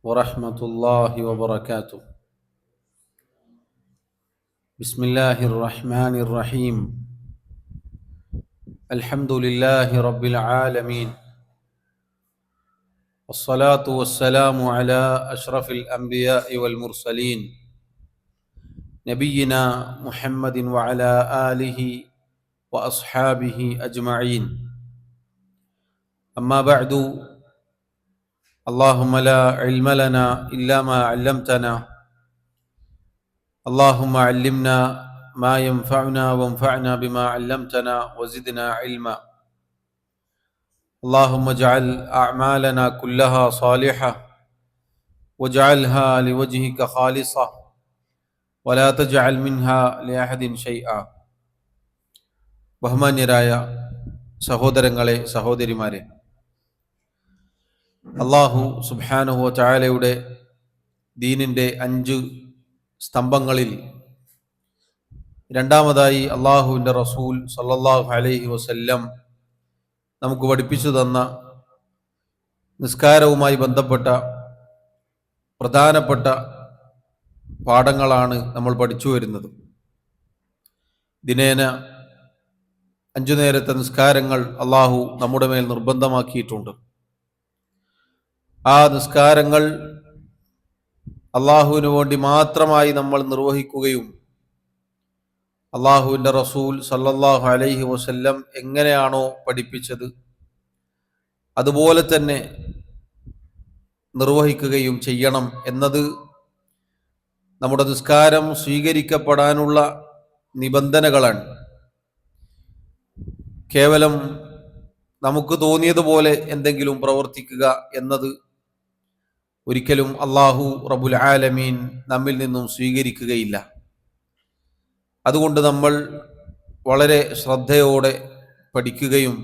ورحمة الله وبركاته. بسم الله الرحمن الرحيم. الحمد لله رب العالمين، والصلاة والسلام على أشرف الأنبياء والمرسلين نبينا محمد وعلى آله وأصحابه أجمعين. أما بعد، اللهم لا علم لنا إلا ما علمتنا، اللهم علمنا ما ينفعنا وانفعنا بما علمتنا وزدنا علما. اللهم اجعل أعمالنا كلها صالحة واجعلها لوجهك خالصة ولا تجعل منها لأحد شيئا. ബഹുമാന്യരായ സഹോദരങ്ങളെ, സഹോദരിമാരെ, അല്ലാഹു സുബ്ഹാനഹു വ തആലയുടെ ദീനിൻ്റെ 5 സ്തംഭങ്ങളിൽ രണ്ടാമതായി അള്ളാഹുവിൻ്റെ റസൂൽ സല്ലല്ലാഹു അലൈഹി വസല്ലം നമുക്ക് പഠിപ്പിച്ചു തന്ന നിസ്കാരവുമായി ബന്ധപ്പെട്ട പ്രധാനപ്പെട്ട പാഠങ്ങളാണ് നമ്മൾ പഠിച്ചു വരുന്നത്. ദിനേന 5 നേരത്തെ നിസ്കാരങ്ങൾ അള്ളാഹു നമ്മുടെ മേൽ നിർബന്ധമാക്കിയിട്ടുണ്ട്. ആ നിസ്കാരങ്ങൾ അള്ളാഹുവിന് വേണ്ടി മാത്രമായി നമ്മൾ നിർവഹിക്കുകയും അള്ളാഹുവിൻ്റെ റസൂൽ സല്ലല്ലാഹു അലൈഹി വസല്ലം എങ്ങനെയാണോ പഠിപ്പിച്ചത് അതുപോലെ തന്നെ നിർവഹിക്കുകയും ചെയ്യണം എന്നത് നമ്മുടെ നിസ്കാരം സ്വീകരിക്കപ്പെടാനുള്ള നിബന്ധനകളാണ്. കേവലം നമുക്ക് തോന്നിയതുപോലെ എന്തെങ്കിലും പ്രവർത്തിക്കുക എന്നത് ഒരിക്കലും അല്ലാഹു റബ്ബുൽ ആലമീൻ നമ്മിൽ നിന്നും സ്വീകരിക്കുകയില്ല. അതുകൊണ്ട് നമ്മൾ വളരെ ശ്രദ്ധയോടെ പഠിക്കുകയും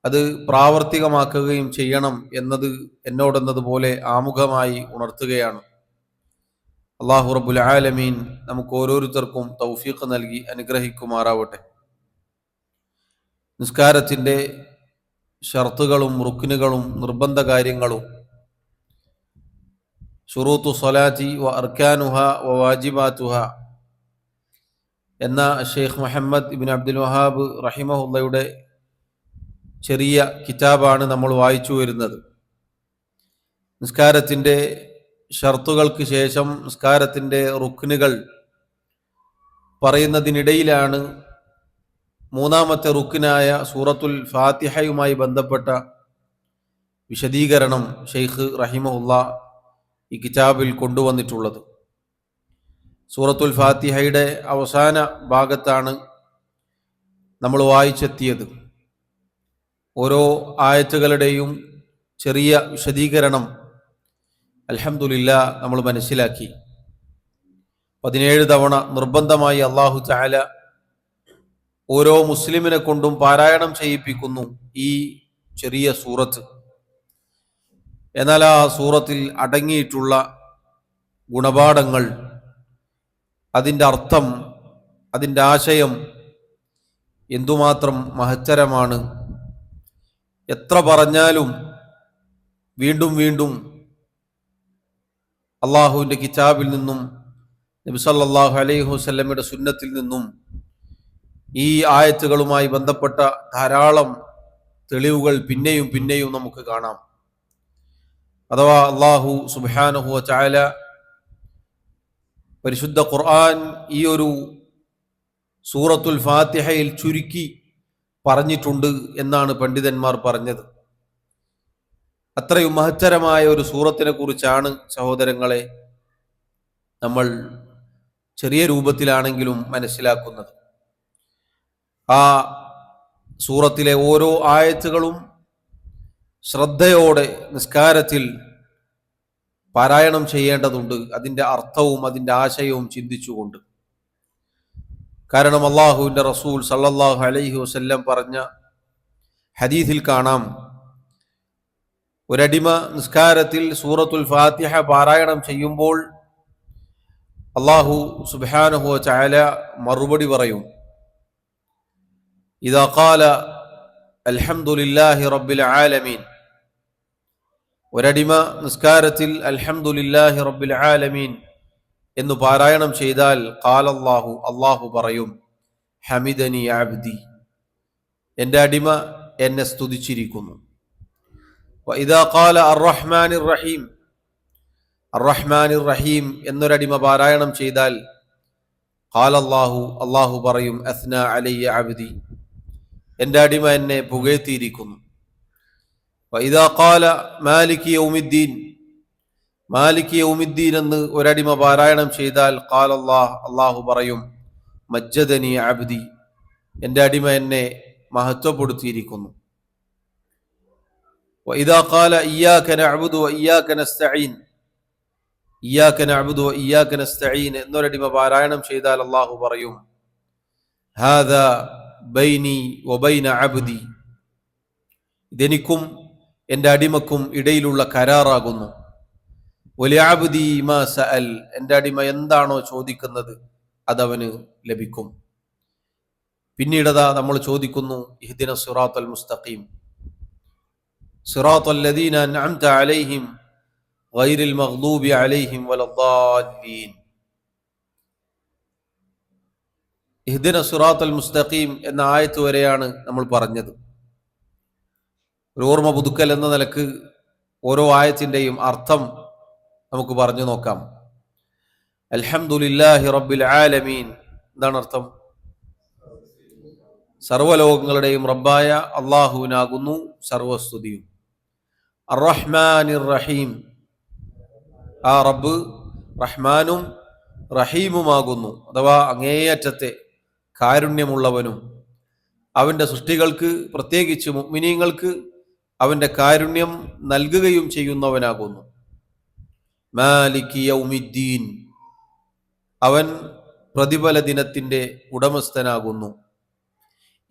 അത് പ്രാവർത്തികമാക്കുകയും ചെയ്യണം എന്നത് എന്നോടെന്നതുപോലെ ആമുഖമായി ഉണർത്തുകയാണ്. അല്ലാഹു റബ്ബുൽ ആലമീൻ നമുക്ക് ഓരോരുത്തർക്കും തൗഫീഖ് നൽകി അനുഗ്രഹിക്കുമാറാവട്ടെ. നിസ്കാരത്തിൻ്റെ ഷർത്തുകളും റുക്നുകളും നിർബന്ധ കാര്യങ്ങളും, ശുറൂത്തു സ്വലാത്തി വ അർക്കാനുഹ വ വാജിബാത്തുഹ എന്ന ഷെയ്ഖ് മുഹമ്മദ് ഇബ്നു അബ്ദുൽ വഹാബ് റഹിമഹുള്ളയുടെ ചെറിയ കിതാബാണ് നമ്മൾ വായിച്ചു വരുന്നത്. നിസ്കാരത്തിൻ്റെ ഷർത്തുകൾക്ക് ശേഷം നിസ്കാരത്തിൻ്റെ റുക്നുകൾ പറയുന്നതിനിടയിലാണ് മൂന്നാമത്തെ റുക്നായ സൂറത്തുൽ ഫാത്തിഹയുമായി ബന്ധപ്പെട്ട വിശദീകരണം ഷെയ്ഖ് റഹിമഹുള്ള ഈ കിതാബിൽ കൊണ്ടുവന്നിട്ടുള്ളത്. സൂറത്തുൽ ഫാത്തിഹയുടെ അവസാന ഭാഗത്താണ് നമ്മൾ വായിച്ചെത്തിയത്. ഓരോ ആയത്തുകളുടെയും ചെറിയ വിശദീകരണം അൽഹംദുലില്ലാ നമ്മൾ മനസ്സിലാക്കി. 17 തവണ നിർബന്ധമായി അല്ലാഹു തആല ഓരോ മുസ്ലിമിനെ കൊണ്ടും പാരായണം ചെയ്യിപ്പിക്കുന്നു ഈ ചെറിയ സൂറത്ത്. എന്നാൽ ആ സൂറത്തിൽ അടങ്ങിയിട്ടുള്ള ഗുണപാഠങ്ങൾ, അതിൻ്റെ അർത്ഥം, അതിൻ്റെ ആശയം എന്തുമാത്രം മഹത്തരമാണ്. എത്ര പറഞ്ഞാലും വീണ്ടും വീണ്ടും അള്ളാഹുവിൻ്റെ കിതാബിൽ നിന്നും നബി സല്ലല്ലാഹു അലൈഹി വസല്ലമയുടെ സുന്നത്തിൽ നിന്നും ഈ ആയത്തുകളുമായി ബന്ധപ്പെട്ട ധാരാളം തെളിവുകൾ പിന്നെയും പിന്നെയും നമുക്ക് കാണാം. അഥവാ അല്ലാഹു സുബ്ഹാനഹു വ തആല പരിശുദ്ധ ഖുർആൻ ഈ ഒരു സൂറത്തുൽ ഫാത്തിഹയിൽ ചുരുക്കി പറഞ്ഞിട്ടുണ്ട് എന്നാണ് പണ്ഡിതന്മാർ പറഞ്ഞത്. അത്രയും മഹത്തരമായ ഒരു സൂറത്തിനെ കുറിച്ചാണ് സഹോദരങ്ങളെ നമ്മൾ ചെറിയ രൂപത്തിലാണെങ്കിലും മനസ്സിലാക്കുന്നത്. ആ സൂറത്തിലെ ഓരോ ആയത്തുകളും ശ്രദ്ധയോടെ നിസ്കാരത്തിൽ പാരായണം ചെയ്യേണ്ടതുണ്ട്, അതിൻ്റെ അർത്ഥവും അതിൻ്റെ ആശയവും ചിന്തിച്ചുകൊണ്ട്. കാരണം അല്ലാഹുവിൻ്റെ റസൂൽ സല്ലല്ലാഹു അലൈഹി വസല്ലം പറഞ്ഞ ഹദീസിൽ കാണാം, ഒരടിമ നിസ്കാരത്തിൽ സൂറത്തുൽ ഫാത്തിഹ പാരായണം ചെയ്യുമ്പോൾ അല്ലാഹു സുബ്ഹാനഹു വ തആല മറുപടി പറയും, ഇദാ ഖാല അൽഹംദുലില്ലാഹി റബ്ബിൽ ആലമീൻ ഒരടിമ നിസ്കാരത്തിൽ അൽഹംദുലില്ലാഹി റബ്ബിൽ ആലമീൻ എന്ന് പാരായണം ചെയ്താൽ ഖാലല്ലാഹു, അല്ലാഹു പറയും, ഹമിദനി അബ്ദി, എൻ്റെ അടിമ എന്നെ സ്തുതിച്ചിരിക്കുന്നു. വഇദാ ഖാല അർറഹ്മാനിർ റഹീം, അർറഹ്മാനിർ റഹീം എന്നൊരടിമ പാരായണം ചെയ്താൽ ഖാലല്ലാഹു, അല്ലാഹു പറയും, അസ്നാ അലയ്യ അബ്ദി, എൻ്റെ അടിമ എന്നെ പുകഴ്ത്തിയിരിക്കുന്നു. വഇദാ ഖാല മാലികി യൗമിദ്ദീൻ, മാലികി യൗമിദ്ദീൻ എന്ന് ഒരടിമ പാരായണം ചെയ്താൽ ഖാലല്ലാഹ്, അല്ലാഹു പറയും, മജ്ജദനി അബ്ദി, എൻ്റെ അടിമ എന്നെ മഹത്വപ്പെടുത്തിയിരിക്കുന്നു. വഇദാ ഖാല ഇയ്യാക നഅ്ബുദു വഇയ്യാക നസ്തഈൻ, ഇയ്യാക നഅ്ബുദു വഇയ്യാക നസ്തഈൻ എന്നൊരടിമ പാരായണം ചെയ്താൽ അല്ലാഹു പറയും, ഹാദാ ബൈനി വബൈന അബ്ദി, ഇതെനിക്കും എൻ്റെ അടിമക്കും ഇടയിലുള്ള കരാറാകുന്നു. വലിഅബ്ദി മാ സഅൽ, എൻ്റെ അടിമ എന്താണോ ചോദിക്കുന്നത് അതവന് ലഭിക്കും. പിന്നീടതാ നമ്മൾ ചോദിക്കുന്നു, ഇഹ്ദിന സിറാത്തൽ മുസ്തഖീം, സിറാത്തൽ ലദീന അൻഅംത അലൈഹിം ഗൈറിൽ മഗ്ദൂബി അലൈഹിം വലദ്ദാല്ലീൻ. ഇഹ്ദിന സിറാത്തൽ മുസ്തഖീം എന്ന ആയത്ത് വരെയാണ് നമ്മൾ പറഞ്ഞത്. ഒരു ഓർമ്മ പുതുക്കൽ എന്ന നിലക്ക് ഓരോ ആയത്തിൻ്റെയും അർത്ഥം നമുക്ക് പറഞ്ഞു നോക്കാം. അൽഹംദുലില്ലാഹി റബ്ബിൽ ആലമീൻ, എന്താണ് അർത്ഥം? സർവ്വലോകങ്ങളുടെയും റബ്ബായ അള്ളാഹുവിനാകുന്നു സർവസ്തുതിയും. അർറഹ്മാനിർ റഹീം, ആ റബ്ബ് റഹ്മാനും റഹീമുമാകുന്നു, അഥവാ അങ്ങേയറ്റത്തെ കാരുണ്യമുള്ളവനും അവൻ്റെ സൃഷ്ടികൾക്ക്, പ്രത്യേകിച്ച് മുഅ്മിനീങ്ങൾക്ക് അവൻ്റെ കാരുണ്യം നൽകുകയും ചെയ്യുന്നവനാകുന്നു. മാലികി യൗമിദ്ദീൻ, അവൻ പ്രതിഫല ദിനത്തിൻ്റെ ഉടമസ്ഥനാകുന്നു.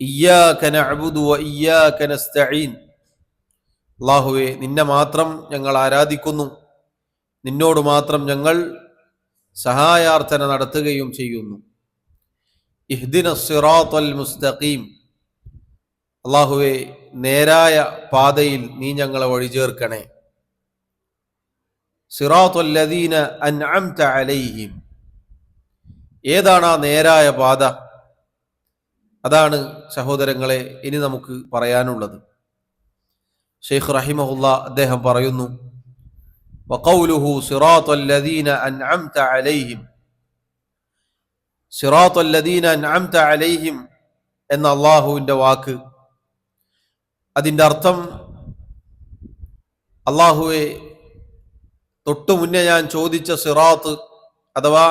ഇയ്യാക നഅ്ബുദു വഇയ്യാക നസ്തഈൻ, അല്ലാഹുവേ നിന്നെ മാത്രം ഞങ്ങൾ ആരാധിക്കുന്നു, നിന്നോട് മാത്രം ഞങ്ങൾ സഹായാർത്ഥന നടത്തുകയും ചെയ്യുന്നു. ഇഹ്ദിന സിറാത്തൽ മുസ്തഖീം, അല്ലാഹുവേ നേരായ പാതയിൽ നീ ഞങ്ങളെ വഴിചേർക്കണേ. സിറാത്തൽ ലദീന അൻഅംത അലൈഹിം, ഏതാണ് ആ നേരായ പാത? അതാണ് സഹോദരങ്ങളെ ഇനി നമുക്ക് പറയാനുള്ളത്. ശൈഖ് റഹിമഹുല്ലാ അദ്ദേഹം പറയുന്നു, വഖൗലുഹു സിറാത്തൽ ലദീന അൻഅംത അലൈഹിം, സിറാത്തൽ ലദീന അൻഅംത അലൈഹിം എന്ന അല്ലാഹുവിൻ്റെ വാക്ക്, അതിൻ്റെ അർത്ഥം, അല്ലാഹുവെ തൊട്ടു മുന്നേ ഞാൻ ചോദിച്ച സിറാത്ത്, അഥവാ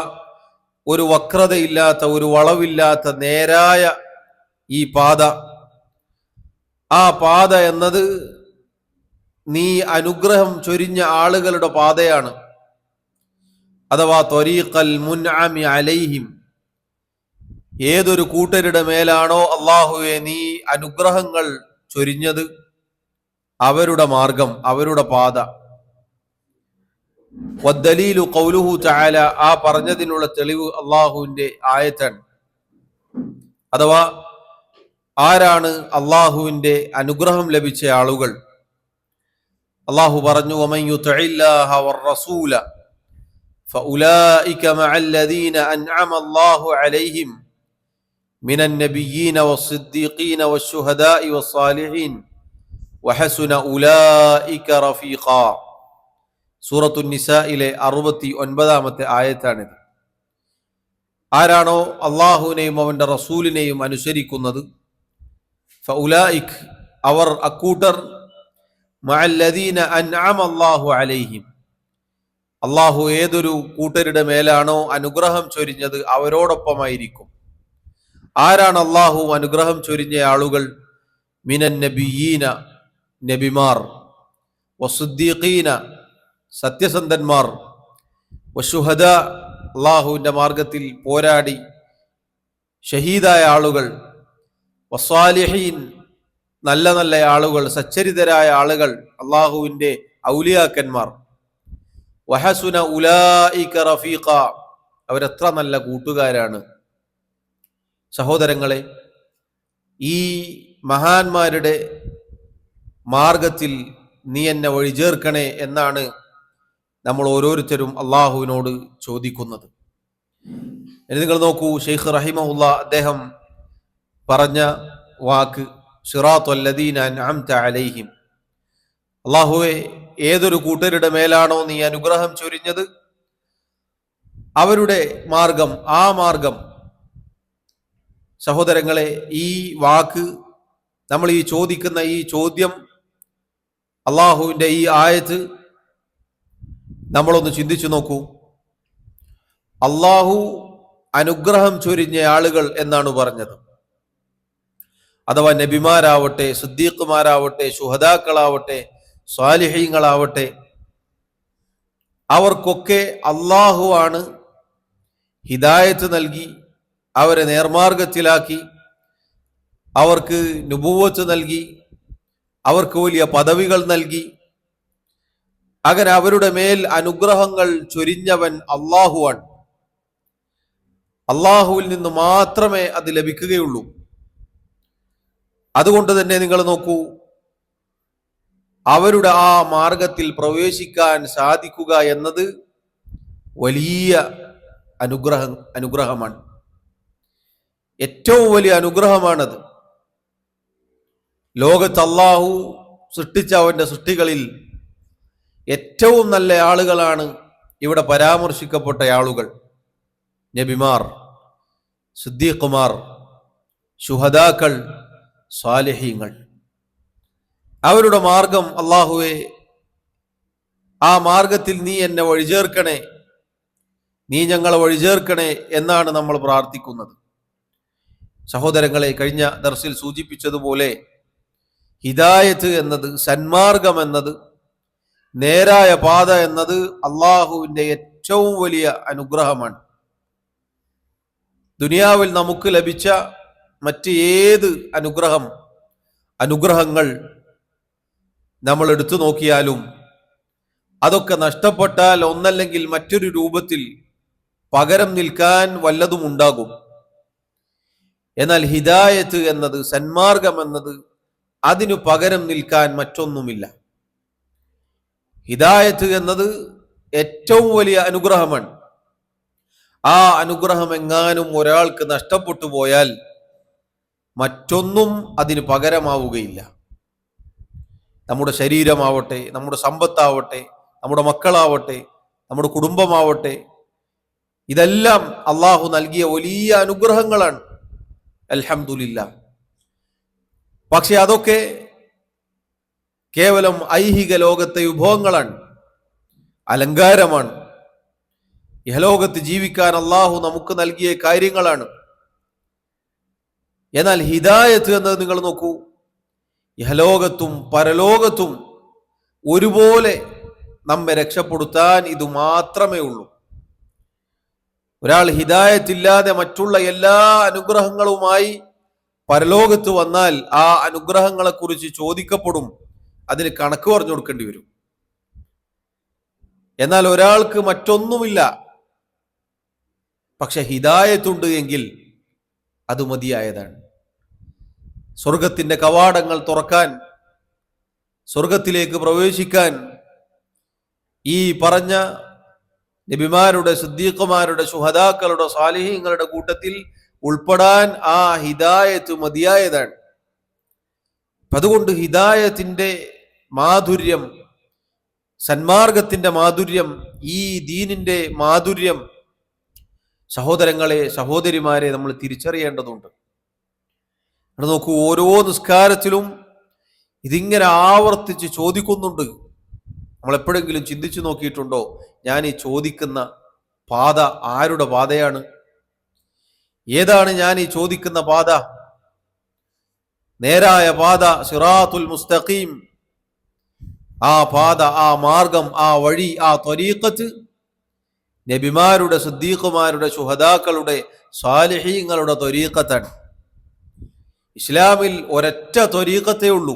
ഒരു വക്രതയില്ലാത്ത, ഒരു വളവില്ലാത്ത നേരായ ഈ പാത, ആ പാത എന്നത് നീ അനുഗ്രഹം ചൊരിഞ്ഞ ആളുകളുടെ പാതയാണ്. അഥവാ ത്വരീഖൽ മുൻഅമി അലൈഹിം, ഏതൊരു കൂട്ടരുടെ മേലാണോ അല്ലാഹുവെ നീ അനുഗ്രഹങ്ങൾ ചൊരിഞ്ഞത് അവരുടെ മാർഗം, അവരുടെ പാത. വദ്ദലീലു ഖൗലുഹു തആല, ആ പറഞ്ഞതിനുള്ള തെളിവ് അല്ലാഹുവിൻ്റെ ആയത്താണ്. അഥവാ ആരാണ് അല്ലാഹുവിൻ്റെ അനുഗ്രഹം ലഭിച്ച ആളുകൾ? അല്ലാഹു പറഞ്ഞു, വമൻ യുതിഇല്ലാഹ വറസൂല ഫഉലൈക മഅല്ലദീന അൻഅമ അല്ലാഹു അലൈഹിം മിനൻ നബിയ്യീന വസ്സിദ്ദീഖീന വശുഹദാഇ വസ്സാലിഹീൻ വഹസുന ഉലൈക റഫീഖാ. സൂറത്തുൻ നിസായിലെ 69-ാമത്തെ ആയത്താണിത്. ആരാണോ അള്ളാഹുവിനെയും അവൻ്റെ റസൂലിനെയും അനുസരിക്കുന്നത്, ഫഉലൈക്, അവർ, അക്കൂട്ടർ, മഅല്ലദീന അൻഅമ അല്ലാഹു അലൈഹിം, അള്ളാഹു ഏതൊരു കൂട്ടരുടെ മേലാണോ അനുഗ്രഹം ചൊരിഞ്ഞത് അവരോടൊപ്പമായിരിക്കും. ആരാണ് അള്ളാഹു അനുഗ്രഹം ചൊരിഞ്ഞ ആളുകൾ? മിനൻ നബിയ്യീന, നബിമാർ, വസ്സുദ്ദീഖീന, സത്യസന്ധന്മാർ, വശുഹദ, അള്ളാഹുവിൻ്റെ മാർഗത്തിൽ പോരാടി ഷഹീദായ ആളുകൾ, വസ്സാലിഹീൻ, നല്ല നല്ല ആളുകൾ, സച്ചരിതരായ ആളുകൾ, അള്ളാഹുവിൻ്റെ ഔലിയാക്കന്മാർ, വഹസുന ഉലൈക റഫീഖ, അവരെത്ര നല്ല കൂട്ടുകാരാണ്. സഹോദരങ്ങളെ, ഈ മഹാന്മാരുടെ മാർഗത്തിൽ നീ എന്നെ വഴി ചേർക്കണേ എന്നാണ് നമ്മൾ ഓരോരുത്തരും അള്ളാഹുവിനോട് ചോദിക്കുന്നത്. ഇനി നിങ്ങൾ നോക്കൂ, ഷെയ്ഖ് റഹിമഹുല്ല അദ്ദേഹം പറഞ്ഞ വാക്ക് സിറാത്തുൽ ലദീന അൻഅംത അലൈഹിം, അള്ളാഹുവെ ഏതൊരു കൂട്ടരുടെ മേലാണോ നീ അനുഗ്രഹം ചൊരിഞ്ഞത് അവരുടെ മാർഗം, ആ മാർഗം. സഹോദരങ്ങളെ, ഈ വാക്ക്, നമ്മൾ ഈ ചോദിക്കുന്ന ഈ ചോദ്യം, അള്ളാഹുവിൻ്റെ ഈ ആയത്ത് നമ്മളൊന്ന് ചിന്തിച്ചു നോക്കൂ. അള്ളാഹു അനുഗ്രഹം ചൊരിഞ്ഞ ആളുകൾ എന്നാണ് പറഞ്ഞത്. അഥവാ നബിമാരാവട്ടെ, സിദ്ദീഖുമാരാവട്ടെ, ശുഹദാക്കളാവട്ടെ, സ്വാലിഹീങ്ങളാവട്ടെ, അവർക്കൊക്കെ അള്ളാഹു ആണ് ഹിദായത്ത് നൽകി, അവരെ നേർമാർഗത്തിലാക്കി, അവർക്ക് നുബുവത്ത് നൽകി, അവർക്ക് വലിയ പദവികൾ നൽകി. അങ്ങനെ അവരുടെ മേൽ അനുഗ്രഹങ്ങൾ ചൊരിഞ്ഞവൻ അള്ളാഹുവാണ്. അള്ളാഹുവിൽ നിന്ന് മാത്രമേ അത് ലഭിക്കുകയുള്ളൂ. അതുകൊണ്ട് തന്നെ നിങ്ങൾ നോക്കൂ, അവരുടെ ആ മാർഗത്തിൽ പ്രവേശിക്കാൻ സാധിക്കുക എന്നത് വലിയ അനുഗ്രഹമാണ്. ഏറ്റവും വലിയ അനുഗ്രഹമാണത്. ലോകത്ത് അള്ളാഹു സൃഷ്ടിച്ച അവന്റെ സൃഷ്ടികളിൽ ഏറ്റവും നല്ല ആളുകളാണ് ഇവിടെ പരാമർശിക്കപ്പെട്ട ആളുകൾ. നബിമാർ, സിദ്ദീഖുമാർ, ശുഹദാക്കൾ, സ്വാലിഹീങ്ങൾ. അവരുടെ മാർഗം, അള്ളാഹുവെ ആ മാർഗത്തിൽ നീ എന്നെ വഴിചേർക്കണേ, നീ ഞങ്ങളെ വഴിചേർക്കണേ എന്നാണ് നമ്മൾ പ്രാർത്ഥിക്കുന്നത്. സഹോദരങ്ങളെ, കഴിഞ്ഞ ദർസിൽ സൂചിപ്പിച്ചതുപോലെ ഹിദായത്ത് എന്നത്, സന്മാർഗം എന്നത്, നേരായ പാത എന്നത് അള്ളാഹുവിൻ്റെ ഏറ്റവും വലിയ അനുഗ്രഹമാണ്. ദുനിയാവിൽ നമുക്ക് ലഭിച്ച മറ്റ് ഏത് അനുഗ്രഹങ്ങൾ നമ്മൾ എടുത്തു നോക്കിയാലും അതൊക്കെ നഷ്ടപ്പെട്ടാൽ ഒന്നല്ലെങ്കിൽ മറ്റൊരു രൂപത്തിൽ പകരം നിൽക്കാൻ വല്ലതും ഉണ്ടാകും. എന്നാൽ ഹിദായത്ത് എന്നത്, സന്മാർഗം എന്നത്, അതിനു പകരം നിൽക്കാൻ മറ്റൊന്നുമില്ല. ഹിദായത്ത് എന്നത് ഏറ്റവും വലിയ അനുഗ്രഹമാണ്. ആ അനുഗ്രഹം എങ്ങാനും ഒരാൾക്ക് നഷ്ടപ്പെട്ടു പോയാൽ മറ്റൊന്നും അതിന് പകരമാവുകയില്ല. നമ്മുടെ ശരീരമാവട്ടെ, നമ്മുടെ സമ്പത്താവട്ടെ, നമ്മുടെ മക്കളാവട്ടെ, നമ്മുടെ കുടുംബമാവട്ടെ, ഇതെല്ലാം അള്ളാഹു നൽകിയ വലിയ അനുഗ്രഹങ്ങളാണ്. അൽഹംദുലില്ലാ. പക്ഷെ അതൊക്കെ കേവലം ഐഹിക ലോകത്തെ വിഭവങ്ങളാണ്, അലങ്കാരമാണ്. ഇഹലോകത്ത് ജീവിക്കാൻ അള്ളാഹു നമുക്ക് നൽകിയ കാര്യങ്ങളാണ്. എന്നാൽ ഹിദായത്ത് എന്നത് നിങ്ങൾ നോക്കൂ, ഇഹലോകത്തും പരലോകത്തും ഒരുപോലെ നമ്മെ രക്ഷപ്പെടുത്താൻ ഇത് മാത്രമേ ഉള്ളൂ. ഒരാൾ ഹിദായത്തില്ലാതെ മറ്റുള്ള എല്ലാ അനുഗ്രഹങ്ങളുമായി പരലോകത്ത് വന്നാൽ ആ അനുഗ്രഹങ്ങളെ കുറിച്ച് ചോദിക്കപ്പെടും, അതിന് കണക്ക് പറഞ്ഞു കൊടുക്കേണ്ടി വരും. എന്നാൽ ഒരാൾക്ക് മറ്റൊന്നുമില്ല, പക്ഷെ ഹിദായത്തുണ്ട് എങ്കിൽ അത് മതിയായതാണ്. സ്വർഗത്തിന്റെ കവാടങ്ങൾ തുറക്കാൻ, സ്വർഗത്തിലേക്ക് പ്രവേശിക്കാൻ, ഈ പറഞ്ഞ നബിമാരുടെ, സിദ്ദീഖുമാരുടെ, ശുഹദാക്കളുടെ, സാലിഹീങ്ങളുടെ കൂട്ടത്തിൽ ഉൾപ്പെടാൻ ആ ഹിദായത്ത് മതിയായതാണ്. അതുകൊണ്ട് ഹിദായത്തിന്റെ മാധുര്യം, സന്മാർഗത്തിന്റെ മാധുര്യം, ഈ ദീനിന്റെ മാധുര്യം സഹോദരങ്ങളെ, സഹോദരിമാരെ നമ്മൾ തിരിച്ചറിയേണ്ടതുണ്ട്. നോക്കൂ, ഓരോ നിസ്കാരത്തിലും ഇതിങ്ങനെ ആവർത്തിച്ച് ചോദിക്കുന്നുണ്ട്. നമ്മൾ എപ്പോഴെങ്കിലും ചിന്തിച്ചു നോക്കിയിട്ടുണ്ടോ, ഞാൻ ഈ ചോദിക്കുന്ന പാത ആരുടെ പാതയാണ്? ഏതാണ് ഞാൻ ഈ ചോദിക്കുന്ന പാത? നേരായ പാത, സിറാത്തുൽ മുസ്തഖീം. ആ പാത, ആ മാർഗം, ആ വഴി, ആ ത്വരീഖത്ത് നബിമാരുടെ, സിദ്ദീഖുമാരുടെ, ശുഹദാക്കളുടെ, സ്വാലിഹീങ്ങളുടെ ത്വരീഖത്താണ്. ഇസ്ലാമിൽ ഒരൊറ്റ ത്വരീഖത്തേ ഉള്ളൂ.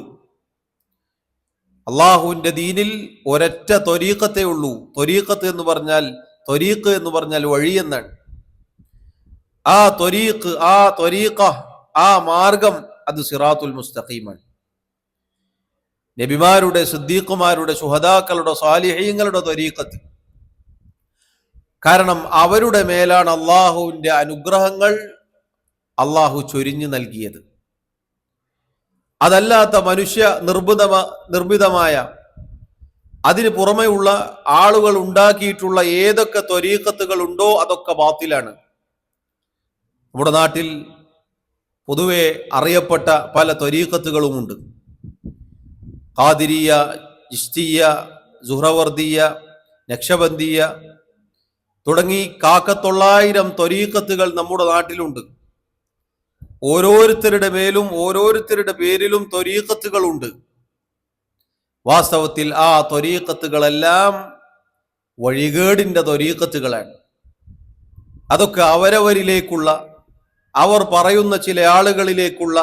അള്ളാഹുവിന്റെ ദീനിൽ ഒരൊറ്റ ത്വരീഖത്തേ ഉള്ളൂ. ത്വരീഖത്ത് എന്ന് പറഞ്ഞാൽ, ത്വരീഖ് എന്ന് പറഞ്ഞാൽ വഴി എന്നാണ്. ആ ത്വരീഖ്, ആ ത്വരീഖ, ആ മാർഗം, അത് സിറാത്തുൽ മുസ്തഖീമാണ്. നബിമാരുടെ, സിദ്ദീഖുമാരുടെ, ശുഹദാക്കളുടെ, സാലിഹീങ്ങളുടെ ത്വരീഖത്ത്. കാരണം അവരുടെ മേലാണ് അള്ളാഹുവിന്റെ അനുഗ്രഹങ്ങൾ അള്ളാഹു ചൊരിഞ്ഞു നൽകിയത്. അതല്ലാത്ത മനുഷ്യ നിർമ്മിതമായ അതിന് പുറമെയുള്ള ആളുകൾ ഉണ്ടാക്കിയിട്ടുള്ള ഏതൊക്കെ ത്വരീഖത്തുകൾ ഉണ്ടോ അതൊക്കെ ബാത്തിലാണ്. നമ്മുടെ നാട്ടിൽ പൊതുവെ അറിയപ്പെട്ട പല ത്വരീഖത്തുകളുമുണ്ട്. ഖാദിരിയ, ചിശ്തിയ, സുഹ്റവർദിയ, നക്ഷബന്ദിയ തുടങ്ങി 900 ത്വരീഖത്തുകൾ നമ്മുടെ നാട്ടിലുണ്ട്. ഓരോരുത്തരുടെ മേലും ഓരോരുത്തരുടെ പേരിലും ത്വരീഖത്തുകളുണ്ട്. വാസ്തവത്തിൽ ആ ത്വരീഖത്തുകളെല്ലാം വഴികേടിന്റെ ത്വരീഖത്തുകളാണ്. അതൊക്കെ അവരവരിലേക്കുള്ള, അവർ പറയുന്ന ചില ആളുകളിലേക്കുള്ള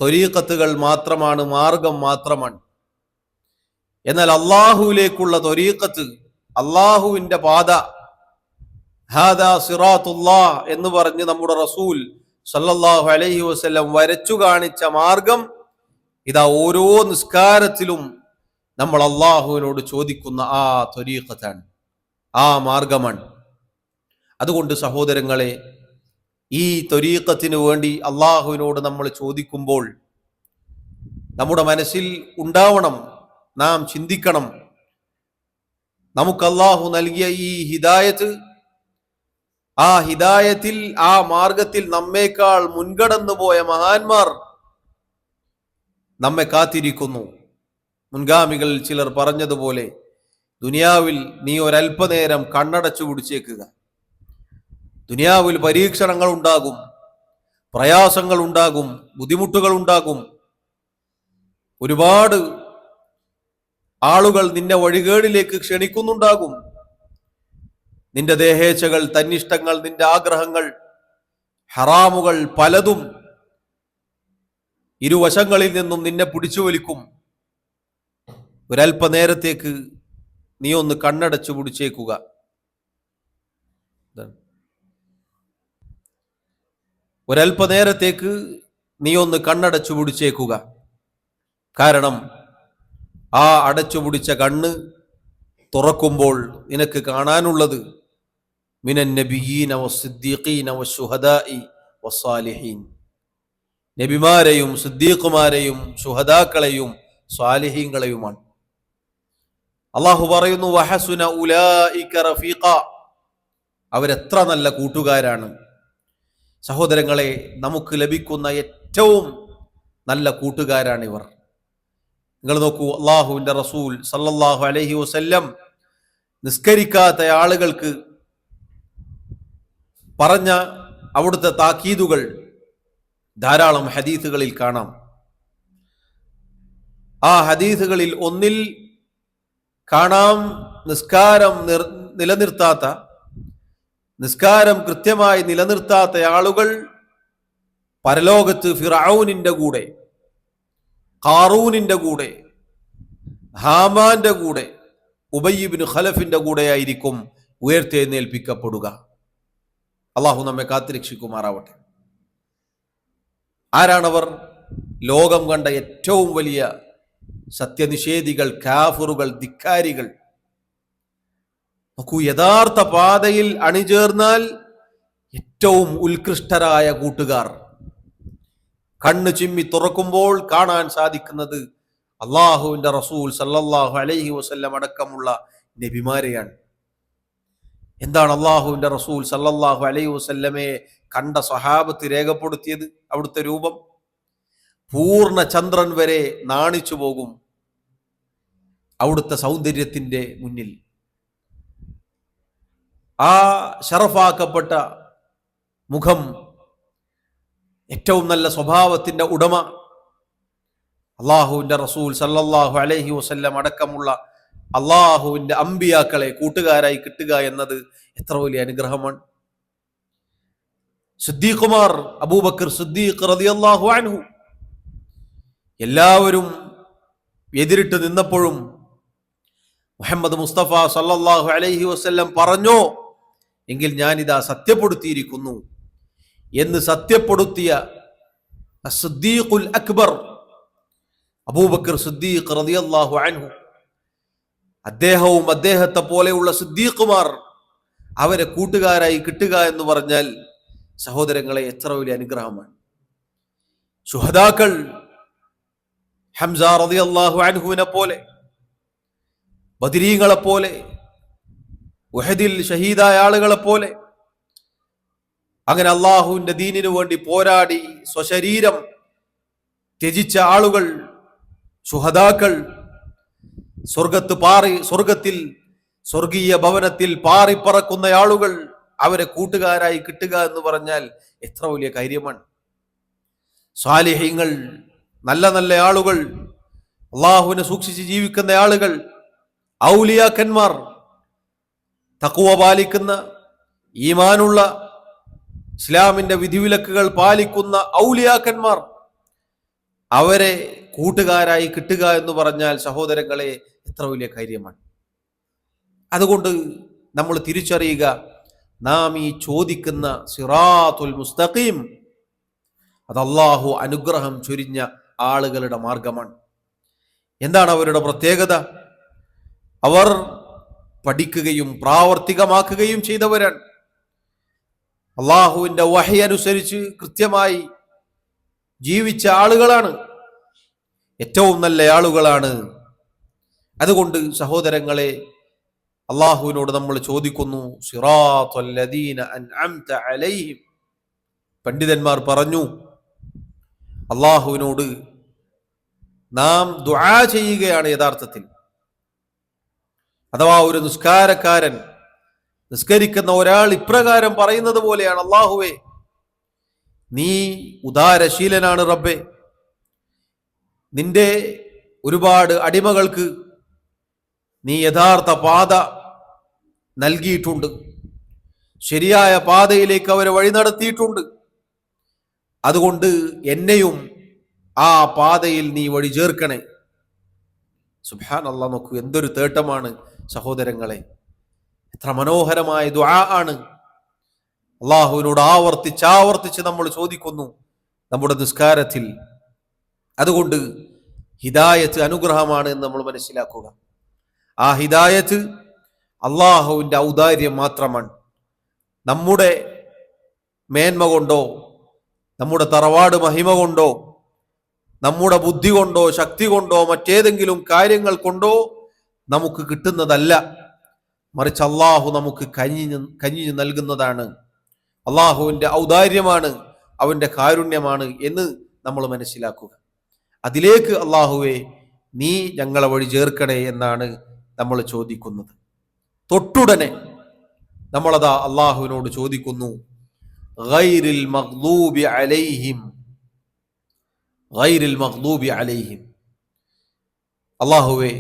ത്വരീഖത്തുകൾ മാത്രമാണ്, മാർഗം മാത്രമാണ്. എന്നാൽ അള്ളാഹുവിലേക്കുള്ള ത്വരീഖത്ത്, അള്ളാഹുവിന്റെ പാത, ഹാദാ സിറാത്തുല്ലാഹ് എന്ന് പറഞ്ഞ് നമ്മുടെ റസൂൽ സല്ലല്ലാഹു അലൈഹി വസല്ലം വരച്ചു കാണിച്ച മാർഗം, ഇതാ ഓരോ നിസ്കാരത്തിലും നമ്മൾ അള്ളാഹുവിനോട് ചോദിക്കുന്ന ആ ത്വരീഖത്താണ്, ആ മാർഗമാണ്. അതുകൊണ്ട് സഹോദരങ്ങളെ, ഈ ത്വരീഖത്തിന് വേണ്ടി അള്ളാഹുവിനോട് നമ്മൾ ചോദിക്കുമ്പോൾ നമ്മുടെ മനസ്സിൽ ഉണ്ടാവണം, നാം ചിന്തിക്കണം, നമുക്ക് അള്ളാഹു നൽകിയ ഈ ഹിദായത്ത്, ആ ഹിദായത്തിൽ, ആ മാർഗത്തിൽ നമ്മേക്കാൾ മുൻകടന്നു പോയ മഹാന്മാർ നമ്മെ കാത്തിരിക്കുന്നു. മുൻഗാമികളിൽ ചിലർ പറഞ്ഞതുപോലെ, ദുനിയാവിൽ നീ ഒരല്പനേരം കണ്ണടച്ചു പിടിച്ചേക്കുക. ദുനിയാവിൽ പരീക്ഷണങ്ങൾ ഉണ്ടാകും, പ്രയാസങ്ങൾ ഉണ്ടാകും, ബുദ്ധിമുട്ടുകൾ ഉണ്ടാകും. ഒരുപാട് ആളുകൾ നിന്നെ വഴികേടിലേക്ക് ക്ഷണിക്കുന്നുണ്ടാകും. നിന്റെ ദേഹേച്ഛകൾ, തന്നിഷ്ടങ്ങൾ, നിന്റെ ആഗ്രഹങ്ങൾ, ഹറാമുകൾ പലതും ഇരുവശങ്ങളിൽ നിന്നും നിന്നെ പിടിച്ചു വലിക്കും. ഒരല്പനേരത്തേക്ക് നീ ഒന്ന് കണ്ണടച്ചു പിടിച്ചേക്കുക. ഒരല്പനേരത്തേക്ക് നീ ഒന്ന് കണ്ണടച്ചു പിടിച്ചേക്കുക. കാരണം ആ അടച്ചു പിടിച്ച കണ്ണ് തുറക്കുമ്പോൾ നിനക്ക് കാണാനുള്ളത് മിനൻ നബിയീന വസ്സിദ്ദീഖീന വശുഹദാഇ വസ്സാലിഹീൻ, നബിമാരെയും സിദ്ദീഖുമാരെയും ശുഹദാക്കളെയും സ്വാലിഹീങ്ങളെയുമാണ്. അള്ളാഹു പറയുന്നു, വഹസുന ഉലൈക റഫീഖ, അവരെത്ര നല്ല കൂട്ടുകാരാണ്. സഹോദരങ്ങളെ, നമുക്ക് ലഭിക്കുന്ന ഏറ്റവും നല്ല കൂട്ടുകാരാണിവർ. നിങ്ങൾ നോക്കൂ, അള്ളാഹുവിന്റെ റസൂൽ സല്ലല്ലാഹു അലൈഹി വസല്ലം നിസ്കരിക്കാത്ത ആളുകൾക്ക് പറഞ്ഞ അവിടുത്തെ താക്കീതുകൾ ധാരാളം ഹദീസുകളിൽ കാണാം. ആ ഹദീസുകളിൽ ഒന്നിൽ കാണാം, നിസ്കാരം കൃത്യമായി നിലനിർത്താത്ത ആളുകൾ പരലോകത്ത് ഫിർഔനിന്റെ കൂടെ, ഖാറൂനിന്റെ കൂടെ, ഹാമാന്റെ കൂടെ, ഉബയ്യ് ഇബ്നു ഖലഫിന്റെ കൂടെയായിരിക്കും ഉയർത്തെഴുന്നേൽപ്പിക്കപ്പെടുക. അള്ളാഹു നമ്മെ കാത്തുരക്ഷിക്കുമാറാവട്ടെ. ആരാണവർ? ലോകം കണ്ട ഏറ്റവും വലിയ സത്യനിഷേധികൾ, കാഫിറുകൾ, ധിക്കാരികൾ. നോക്കൂ, യഥാർത്ഥ പാതയിൽ അണിചേർന്നാൽ ഏറ്റവും ഉത്കൃഷ്ടരായ കൂട്ടുകാർ. കണ്ണ് ചിമ്മി തുറക്കുമ്പോൾ കാണാൻ സാധിക്കുന്നത് അള്ളാഹുവിന്റെ റസൂൽ സല്ലല്ലാഹു അലൈഹി വസല്ലം അടക്കമുള്ള നബിമാരെയാണ്. എന്താണ് അള്ളാഹുവിന്റെ റസൂൽ സല്ലല്ലാഹു അലൈഹി വസല്ലമയെ കണ്ട സ്വഹാബത്ത് രേഖപ്പെടുത്തിയത്? അവിടുത്തെ രൂപം പൂർണ്ണ ചന്ദ്രൻ വരെ നാണിച്ചു പോകും അവിടുത്തെ സൗന്ദര്യത്തിന്റെ മുന്നിൽ. ആ ശറഫാക്കപ്പെട്ട മുഖം, ഏറ്റവും നല്ല സ്വഭാവത്തിന്റെ ഉടമ അള്ളാഹുവിന്റെ റസൂൽ സല്ലല്ലാഹു അലൈഹി വസല്ലം അടക്കമുള്ള അള്ളാഹുവിന്റെ അമ്പിയാക്കളെ കൂട്ടുകാരായി കിട്ടുക എന്നത് എത്ര വലിയ അനുഗ്രഹമാണ്. സിദ്ദീഖുമാർ, അബൂബക്കർ സിദ്ദീഖ് റളിയല്ലാഹു അൻഹു, എല്ലാവരും എതിരിട്ട് നിന്നപ്പോഴും മുഹമ്മദ് മുസ്തഫ സല്ലല്ലാഹു അലൈഹി വസല്ലം പറഞ്ഞോ എങ്കിൽ ഞാനിതാ സത്യപ്പെടുത്തിയിരിക്കുന്നു എന്ന് സത്യപ്പെടുത്തിയ സിദ്ദീഖുൽ അക്ബർ, അബൂബക്കർ സിദ്ദീഖ് റളിയല്ലാഹു അൻഹു, അദ്ദേഹവും അദ്ദേഹത്തെ പോലെയുള്ള സിദ്ദീഖുമാർ അവരെ കൂട്ടുകാരായി കിട്ടുക എന്ന് പറഞ്ഞാൽ സഹോദരങ്ങളെ എത്ര വലിയ അനുഗ്രഹമാണ്. ശുഹദാക്കൾ ഹംസ റളിയല്ലാഹു അൻഹുവിനെ പോലെ, ബദരീങ്ങളെ പോലെ, ഉഹദിൽ ഷഹീദായ ആളുകളെ പോലെ, അങ്ങനെ അള്ളാഹുവിന്റെ ദീനിനു വേണ്ടി പോരാടി സ്വശരീരം ത്യജിച്ച ആളുകൾ, ശുഹദാക്കൾ, സ്വർഗത്തിൽ സ്വർഗീയ ഭവനത്തിൽ പാറിപ്പറക്കുന്ന ആളുകൾ അവരെ കൂട്ടുകാരായി കിട്ടുക എന്ന് പറഞ്ഞാൽ എത്ര വലിയ കാര്യമാണ്. സാലിഹീങ്ങൾ, നല്ല നല്ല ആളുകൾ, അള്ളാഹുവിനെ സൂക്ഷിച്ച് ജീവിക്കുന്ന ആളുകൾ, ഔലിയാക്കന്മാർ, തഖ്വ പാലിക്കുന്ന, ഈമാനുള്ള, ഇസ്ലാമിന്റെ വിധിവിലക്കുകൾ പാലിക്കുന്ന ഔലിയാക്കന്മാർ, അവരെ കൂട്ടുകാരായി കിട്ടുക എന്ന് പറഞ്ഞാൽ സഹോദരങ്ങളെ എത്ര വലിയ കാര്യമാണ്. അതുകൊണ്ട് നമ്മൾ തിരിച്ചറിയുക, നാം ഈ ചോദിക്കുന്ന സിറാത്തുൽ മുസ്തഖീം അത് അള്ളാഹു അനുഗ്രഹം ചൊരിഞ്ഞ ആളുകളുടെ മാർഗമാണ്. എന്താണ് അവരുടെ പ്രത്യേകത? അവർ പഠിക്കുകയും പ്രാവർത്തികമാക്കുകയും ചെയ്തവരാണ്. അള്ളാഹുവിന്റെ വഹി അനുസരിച്ച് കൃത്യമായി ജീവിച്ച ആളുകളാണ്, ഏറ്റവും നല്ല ആളുകളാണ്. അതുകൊണ്ട് സഹോദരങ്ങളെ, അള്ളാഹുവിനോട് നമ്മൾ ചോദിക്കുന്നു, സിറാത്തുൽ ലദീന അൻഅംത അലൈഹിം. പണ്ഡിതന്മാർ പറഞ്ഞു, അള്ളാഹുവിനോട് നാം ദുആ ചെയ്യുകയാണ് യഥാർത്ഥത്തിൽ. അഥവാ ഒരു നിസ്കാരക്കാരൻ, നിസ്കരിക്കുന്ന ഒരാൾ ഇപ്രകാരം പറയുന്നത് പോലെയാണ്, അള്ളാഹുവേ, നീ ഉദാരശീലനാണ് റബ്ബേ, നിന്റെ ഒരുപാട് അടിമകൾക്ക് നീ യഥാർത്ഥ പാത നൽകിയിട്ടുണ്ട്, ശരിയായ പാതയിലേക്ക് അവരെ വഴി നടത്തിയിട്ടുണ്ട്. അതുകൊണ്ട് എന്നെയും ആ പാതയിൽ നീ വഴി ചേർക്കണേ. സുബ്ഹാനല്ലാഹ്, നോക്കൂ എന്തൊരു തേട്ടമാണ് സഹോദരങ്ങളെ, എത്ര മനോഹരമായ ദുആ ആണ്. അള്ളാഹുവിനോട് ആവർത്തിച്ച് നമ്മൾ ചോദിക്കുന്നു നമ്മുടെ നിസ്കാരത്തിൽ. അതുകൊണ്ട് ഹിദായത്ത് അനുഗ്രഹമാണ് എന്ന് നമ്മൾ മനസ്സിലാക്കുക. ആ ഹിദായത്ത് അള്ളാഹുവിന്റെ ഔദാര്യം മാത്രമാണ്. നമ്മുടെ മേന്മ കൊണ്ടോ, നമ്മുടെ തറവാട് മഹിമ കൊണ്ടോ, നമ്മുടെ ബുദ്ധി കൊണ്ടോ, ശക്തി കൊണ്ടോ, മറ്റേതെങ്കിലും കാര്യങ്ങൾ കൊണ്ടോ നമുക്ക് കിട്ടുന്നതല്ല. മറിച്ച് അള്ളാഹു നമുക്ക് കനിഞ്ഞു നൽകുന്നതാണ്. അള്ളാഹുവിന്റെ ഔദാര്യമാണ്, അവന്റെ കാരുണ്യമാണ് എന്ന് നമ്മൾ മനസ്സിലാക്കുക. അതിലേക്ക് അള്ളാഹുവെ നീ ഞങ്ങളെ വഴി ചേർക്കണേ എന്നാണ് നമ്മൾ ചോദിക്കുന്നത്. തൊട്ടുടനെ നമ്മളതാ അള്ളാഹുവിനോട് ചോദിക്കുന്നു, ഗൈറിൽ മഗ്ദൂബി അലൈഹിം, ഗൈറിൽ മഗ്ദൂബി അലൈഹിം. അള്ളാഹുവേ,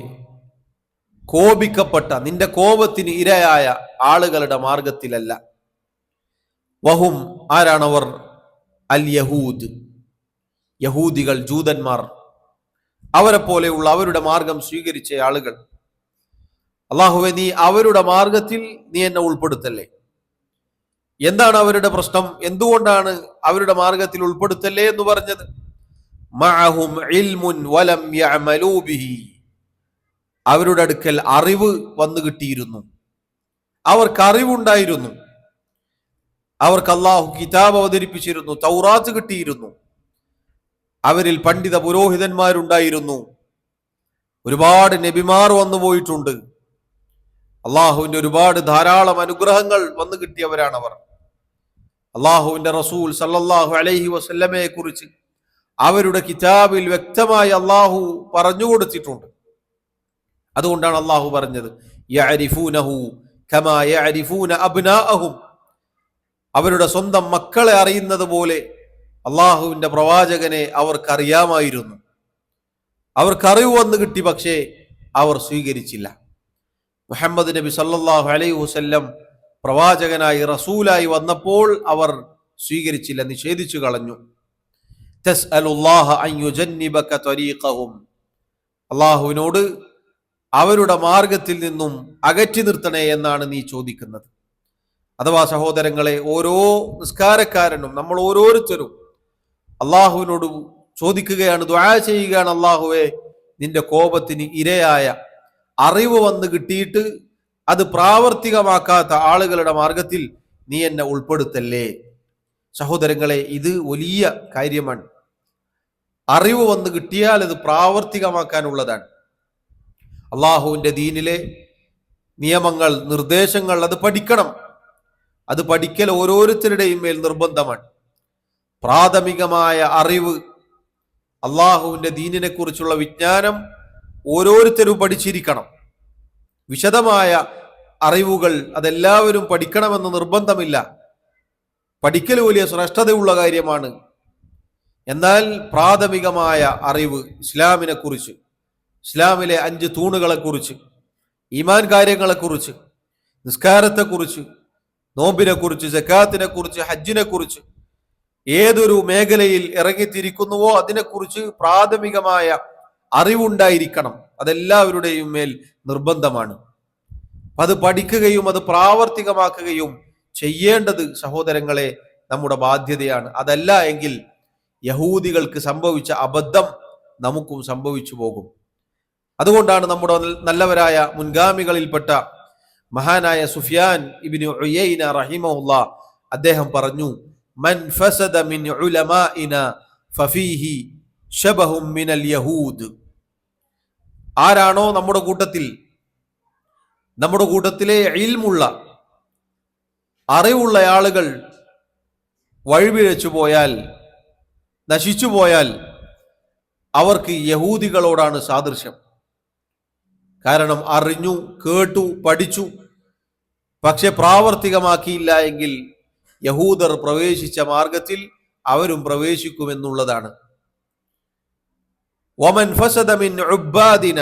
കോപിക്കപ്പെട്ട, നിന്റെ കോപത്തിന് ഇരയായ ആളുകളുടെ മാർഗത്തിലല്ല. വഹും, ആരാണവർ? അൽ യഹൂദ്, യഹൂദികൾ, ജൂതന്മാർ, അവരെ പോലെയുള്ള അവരുടെ മാർഗം സ്വീകരിച്ച ആളുകൾ. അള്ളാഹുവെ, നീ അവരുടെ മാർഗത്തിൽ നീ എന്നെ ഉൾപ്പെടുത്തല്ലേ. എന്താണ് അവരുടെ പ്രശ്നം? എന്തുകൊണ്ടാണ് അവരുടെ മാർഗത്തിൽ ഉൾപ്പെടുത്തല്ലേ എന്ന് പറഞ്ഞത്? മഅഹും ഇൽമുൻ വലം യഅമലൂ ബിഹി. അവരുടെ അടുക്കൽ അറിവ് വന്നു കിട്ടിയിരുന്നു, അവർക്ക് അറിവുണ്ടായിരുന്നു, അവർക്ക് അള്ളാഹു കിതാബ് അവതരിപ്പിച്ചിരുന്നു, തൗറാത്ത് കിട്ടിയിരുന്നു, അവരിൽ പണ്ഡിത പുരോഹിതന്മാരുണ്ടായിരുന്നു, ഒരുപാട് നബിമാർ വന്നു പോയിട്ടുണ്ട്, അള്ളാഹുവിന്റെ ഒരുപാട് ധാരാളം അനുഗ്രഹങ്ങൾ വന്നു കിട്ടിയവരാണവർ. അള്ളാഹുവിന്റെ റസൂൽ സല്ലല്ലാഹു അലൈഹി വസല്ലമയെ കുറിച്ച് അവരുടെ കിതാബിൽ വ്യക്തമായി അള്ളാഹു പറഞ്ഞു കൊടുത്തിട്ടുണ്ട്. അതുകൊണ്ടാണ് അള്ളാഹു പറഞ്ഞത്, യഅരിഫൂനഹു കമാ യഅരിഫൂന അബ്നാഅഹും. അവരുടെ സ്വന്തം മക്കളെ അറിയുന്നത് പോലെ അള്ളാഹുവിന്റെ പ്രവാചകനെ അവർക്കറിയാമായിരുന്നു. അവർക്കറിവ് വന്നു കിട്ടി, പക്ഷേ അവർ സ്വീകരിച്ചില്ല. മുഹമ്മദ് നബി സല്ലല്ലാഹു അലൈഹി വസല്ലം പ്രവാചകനായി, റസൂലായി വന്നപ്പോൾ അവർ സ്വീകരിച്ചില്ല, നിഷേധിച്ചു കളഞ്ഞു. തസ്അലുല്ലാഹ അൻ യുജന്നിബക ത്വരീഖഹും. അള്ളാഹുവിനോട് അവരുടെ മാർഗത്തിൽ നിന്നും അകറ്റി നിർത്തണേ എന്നാണ് നീ ചോദിക്കുന്നത്. അഥവാ സഹോദരങ്ങളെ, ഓരോ നിസ്കാരക്കാരനും, നമ്മൾ ഓരോരുത്തരും അള്ളാഹുവിനോട് ചോദിക്കുകയാണ്, ദുആ ചെയ്യുകയാണ്, അല്ലാഹുവേ നിന്റെ കോപത്തിന് ഇരയായ അറിവ് വന്ന് കിട്ടിയിട്ട് അത് പ്രാവർത്തികമാക്കാത്ത ആളുകളുടെ മാർഗത്തിൽ നീ എന്നെ ഉൾപ്പെടുത്തല്ലേ. സഹോദരങ്ങളെ, ഇത് വലിയ കാര്യമാണ്. അറിവ് വന്ന് കിട്ടിയാൽ അത് പ്രാവർത്തികമാക്കാനുള്ളതാണ്. അള്ളാഹുവിന്റെ ദീനിലെ നിയമങ്ങൾ, നിർദ്ദേശങ്ങൾ അത് പഠിക്കണം. അത് പഠിക്കൽ ഓരോരുത്തരുടെയും മേൽ നിർബന്ധമാണ്. പ്രാഥമികമായ അറിവ്, അള്ളാഹുവിന്റെ ദീനിനെ കുറിച്ചുള്ള വിജ്ഞാനം ഓരോരുത്തരും പഠിച്ചിരിക്കണം. വിശദമായ അറിവുകൾ അതെല്ലാവരും പഠിക്കണമെന്ന് നിർബന്ധമില്ല. പഠിക്കൽ വലിയ ശ്രേഷ്ഠതയുള്ള കാര്യമാണ്. എന്നാൽ പ്രാഥമികമായ അറിവ് ഇസ്ലാമിനെ കുറിച്ച്, ഇസ്ലാമിലെ 5 തൂണുകളെ കുറിച്ച്, ഈമാൻ കാര്യങ്ങളെക്കുറിച്ച്, നിസ്കാരത്തെക്കുറിച്ച്, നോമ്പിനെ കുറിച്ച്, സക്കാത്തിനെ കുറിച്ച്, ഹജ്ജിനെ കുറിച്ച്, ഏതൊരു മേഖലയിൽ ഇറങ്ങിത്തിരിക്കുന്നുവോ അതിനെക്കുറിച്ച് പ്രാഥമികമായ അറിവുണ്ടായിരിക്കണം. അതെല്ലാവരുടെയും മേൽ നിർബന്ധമാണ്. അത് പഠിക്കുകയും അത് പ്രാവർത്തികമാക്കുകയും ചെയ്യേണ്ടത് സഹോദരങ്ങളെ നമ്മുടെ ബാധ്യതയാണ്. അതല്ല എങ്കിൽ യഹൂദികൾക്ക് സംഭവിച്ച അബദ്ധം നമുക്കും സംഭവിച്ചു പോകും. അതുകൊണ്ടാണ് നമ്മുടെ നല്ലവരായ മുൻഗാമികളിൽപ്പെട്ട മഹാനായ സുഫിയാൻ ഇബ്നു ഉയൈന റഹിമഹുല്ലാ അദ്ദേഹം പറഞ്ഞു, മൻ ഫസദ മിൻ ഉലമാഇന ഫഫീഹി ശബഹും മിനൽ യഹൂദ്. ആരാണോ നമ്മുടെ കൂട്ടത്തിലെ ഇൽമുള്ള അറിവുള്ള ആളുകൾ വഴിപിഴച്ചു പോയാൽ, നശിച്ചു പോയാൽ അവർക്ക് യഹൂദികളോടാണ് സാദൃശ്യം. കാരണം അറിഞ്ഞു, കേട്ടു, പഠിച്ചു, പക്ഷെ പ്രാവർത്തികമാക്കിയില്ല എങ്കിൽ യഹൂദർ പ്രവേശിച്ച മാർഗത്തിൽ അവരും പ്രവേശിക്കുമെന്നുള്ളതാണ്. വമൻ ഫസദ മിൻ ഉബ്ബാദിന,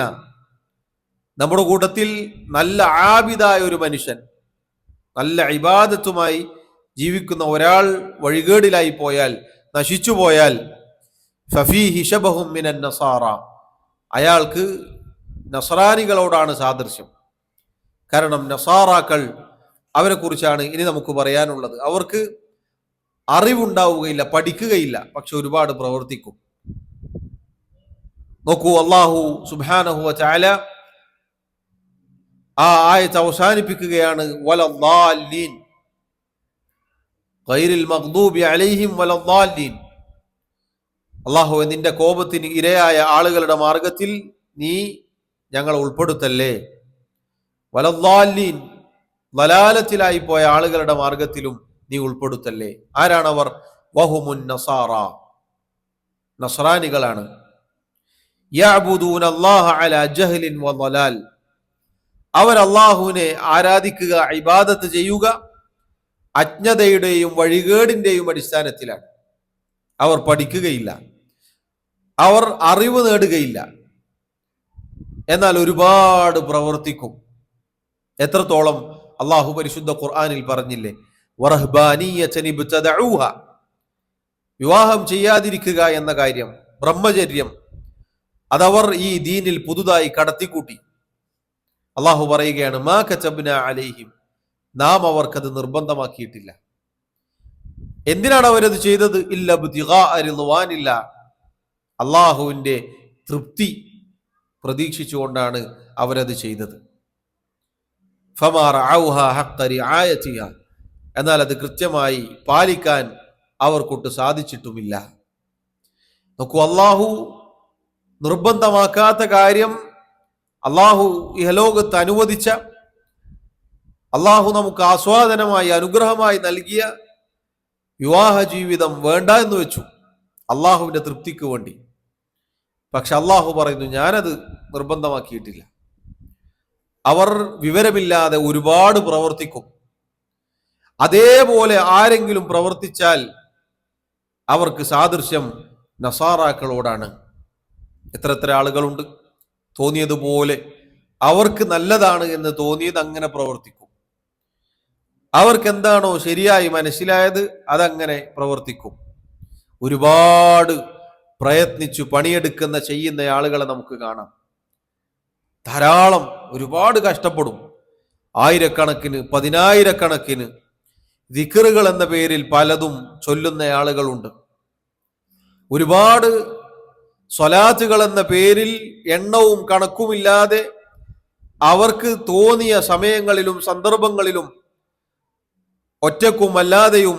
നമ്മുടെ കൂട്ടത്തിൽ നല്ല ആബിദായ ഒരു മനുഷ്യൻ, നല്ല ഇബാദത്തുമായി ജീവിക്കുന്ന ഒരാൾ വഴികേടിലായി പോയാൽ, നശിച്ചു പോയാൽ, ഫഫീഹി ശബഹും മിനൻ നസാറ, അയാൾക്ക് നസ്രാനികളോടാണ് സാദൃശ്യം. കാരണം നസാറാക്കൾ, അവരെ കുറിച്ചാണ് ഇനി നമുക്ക് പറയാനുള്ളത്. അവർക്ക് അറിവുണ്ടാവുകയില്ല, പഠിക്കുകയില്ല, പക്ഷെ ഒരുപാട് പ്രവർത്തിക്കും. നോക്കൂ, അല്ലാഹു സുബ്ഹാനഹു വ തആല ആ ആയത്ത് അവസാനിപ്പിക്കുകയാണ്, വലദ്ദാല്ലീൻ ഗൈറിൽ മഗ്ദൂബി അലൈഹിം വലദ്ദാല്ലീൻ. അല്ലാഹുവേ നിന്റെ കോപത്തിന് ഇരയായ ആളുകളുടെ മാർഗത്തിൽ നീ ഞങ്ങളെ ഉൾപ്പെടുത്തല്ലേ. വലദ്ദാല്ലീൻ, ളലാലത്തിലായി പോയ ആളുകളുടെ മാർഗത്തിലും നീ ഉൾപ്പെടുത്തല്ലേ. ആരാണവർ? വഹുമുൻ നസാറ, നസ്രാനികളാണ്. യഅ്ബുദൂന അല്ലാഹ അലാ ജഹ്ലിൻ വളലാൽ, അവർ അല്ലാഹുവിനെ ആരാധിക്കുക, ഇബാദത്ത് ചെയ്യുക അജ്ഞതയുടെയും വഴികേടിന്റെയും അടിസ്ഥാനത്തിലാണ്. അവർ പഠിക്കുകയില്ല, അവർ അറിവ് നേടുകയില്ല, എന്നാൽ ഒരുപാട് പ്രവർത്തിക്കും. എത്രത്തോളം? അള്ളാഹു പരിശുദ്ധ ഖുർആനിൽ പറഞ്ഞില്ലേ, വറഹ്ബാനിയ്യതൻ ഇബ്തദഊഹ, വിവാഹം ചെയ്യാതിരിക്കുക എന്ന കാര്യം, ബ്രഹ്മചര്യം, അതവർ ഈ ദീനിൽ പുതുതായി കടത്തിക്കൂട്ടി. അള്ളാഹു പറയുകയാണ്, മാ കതബ്നാ അലൈഹിം, നാം അവർക്കത് നിർബന്ധമാക്കിയിട്ടില്ല. എന്തിനാണ് അവരത് ചെയ്തത്? ഇല്ല ഇബ്തിഗാഅ റിദ്വാനില്ലാ, അള്ളാഹുവിന്റെ തൃപ്തി പ്രതീക്ഷിച്ചുകൊണ്ടാണ് അവരത് ചെയ്തത്. ഫമാ റഅൗഹാ ഹഖ്ക റിആയതിഹാ, എന്നാൽ അത് കൃത്യമായി പാലിക്കാൻ അവർക്കൊട്ട് സാധിച്ചിട്ടുമില്ല. നോക്കൂ, അള്ളാഹു നിർബന്ധമാക്കാത്ത കാര്യം, അള്ളാഹു ഇഹലോകത്ത് അനുവദിച്ച, അള്ളാഹു നമുക്ക് ആസ്വാദനമായി അനുഗ്രഹമായി നൽകിയ വിവാഹ ജീവിതം വേണ്ട എന്ന് വെച്ചു, അള്ളാഹുവിന്റെ തൃപ്തിക്ക് വേണ്ടി. പക്ഷെ അള്ളാഹു പറയുന്നു, ഞാനത് നിർബന്ധമാക്കിയിട്ടില്ല. അവർ വിവരമില്ലാതെ ഒരുപാട് പ്രവർത്തിക്കും. അതേപോലെ ആരെങ്കിലും പ്രവർത്തിച്ചാൽ അവർക്ക് സാദൃശ്യം നസാറാക്കളോടാണ്. എത്ര ആളുകളുണ്ട് തോന്നിയതുപോലെ, അവർക്ക് നല്ലതാണ് എന്ന് തോന്നിയത് അങ്ങനെ പ്രവർത്തിക്കും. അവർക്ക് എന്താണോ ശരിയായി മനസ്സിലായത് അതങ്ങനെ പ്രവർത്തിക്കും. ഒരുപാട് പ്രയത്നിച്ചു പണിയെടുക്കുന്ന, ചെയ്യുന്ന ആളുകളെ നമുക്ക് കാണാം. ധാരാളം, ഒരുപാട് കഷ്ടപ്പെടും. ആയിരക്കണക്കിന്, പതിനായിരക്കണക്കിന് ദിക്റുകൾ എന്ന പേരിൽ പലതും ചൊല്ലുന്ന ആളുകളുണ്ട്. ഒരുപാട് സ്വലാത്തുകൾ എന്ന പേരിൽ എണ്ണവും കണക്കുമില്ലാതെ അവർക്ക് തോന്നിയ സമയങ്ങളിലും സന്ദർഭങ്ങളിലും ഒറ്റക്കും അല്ലാതെയും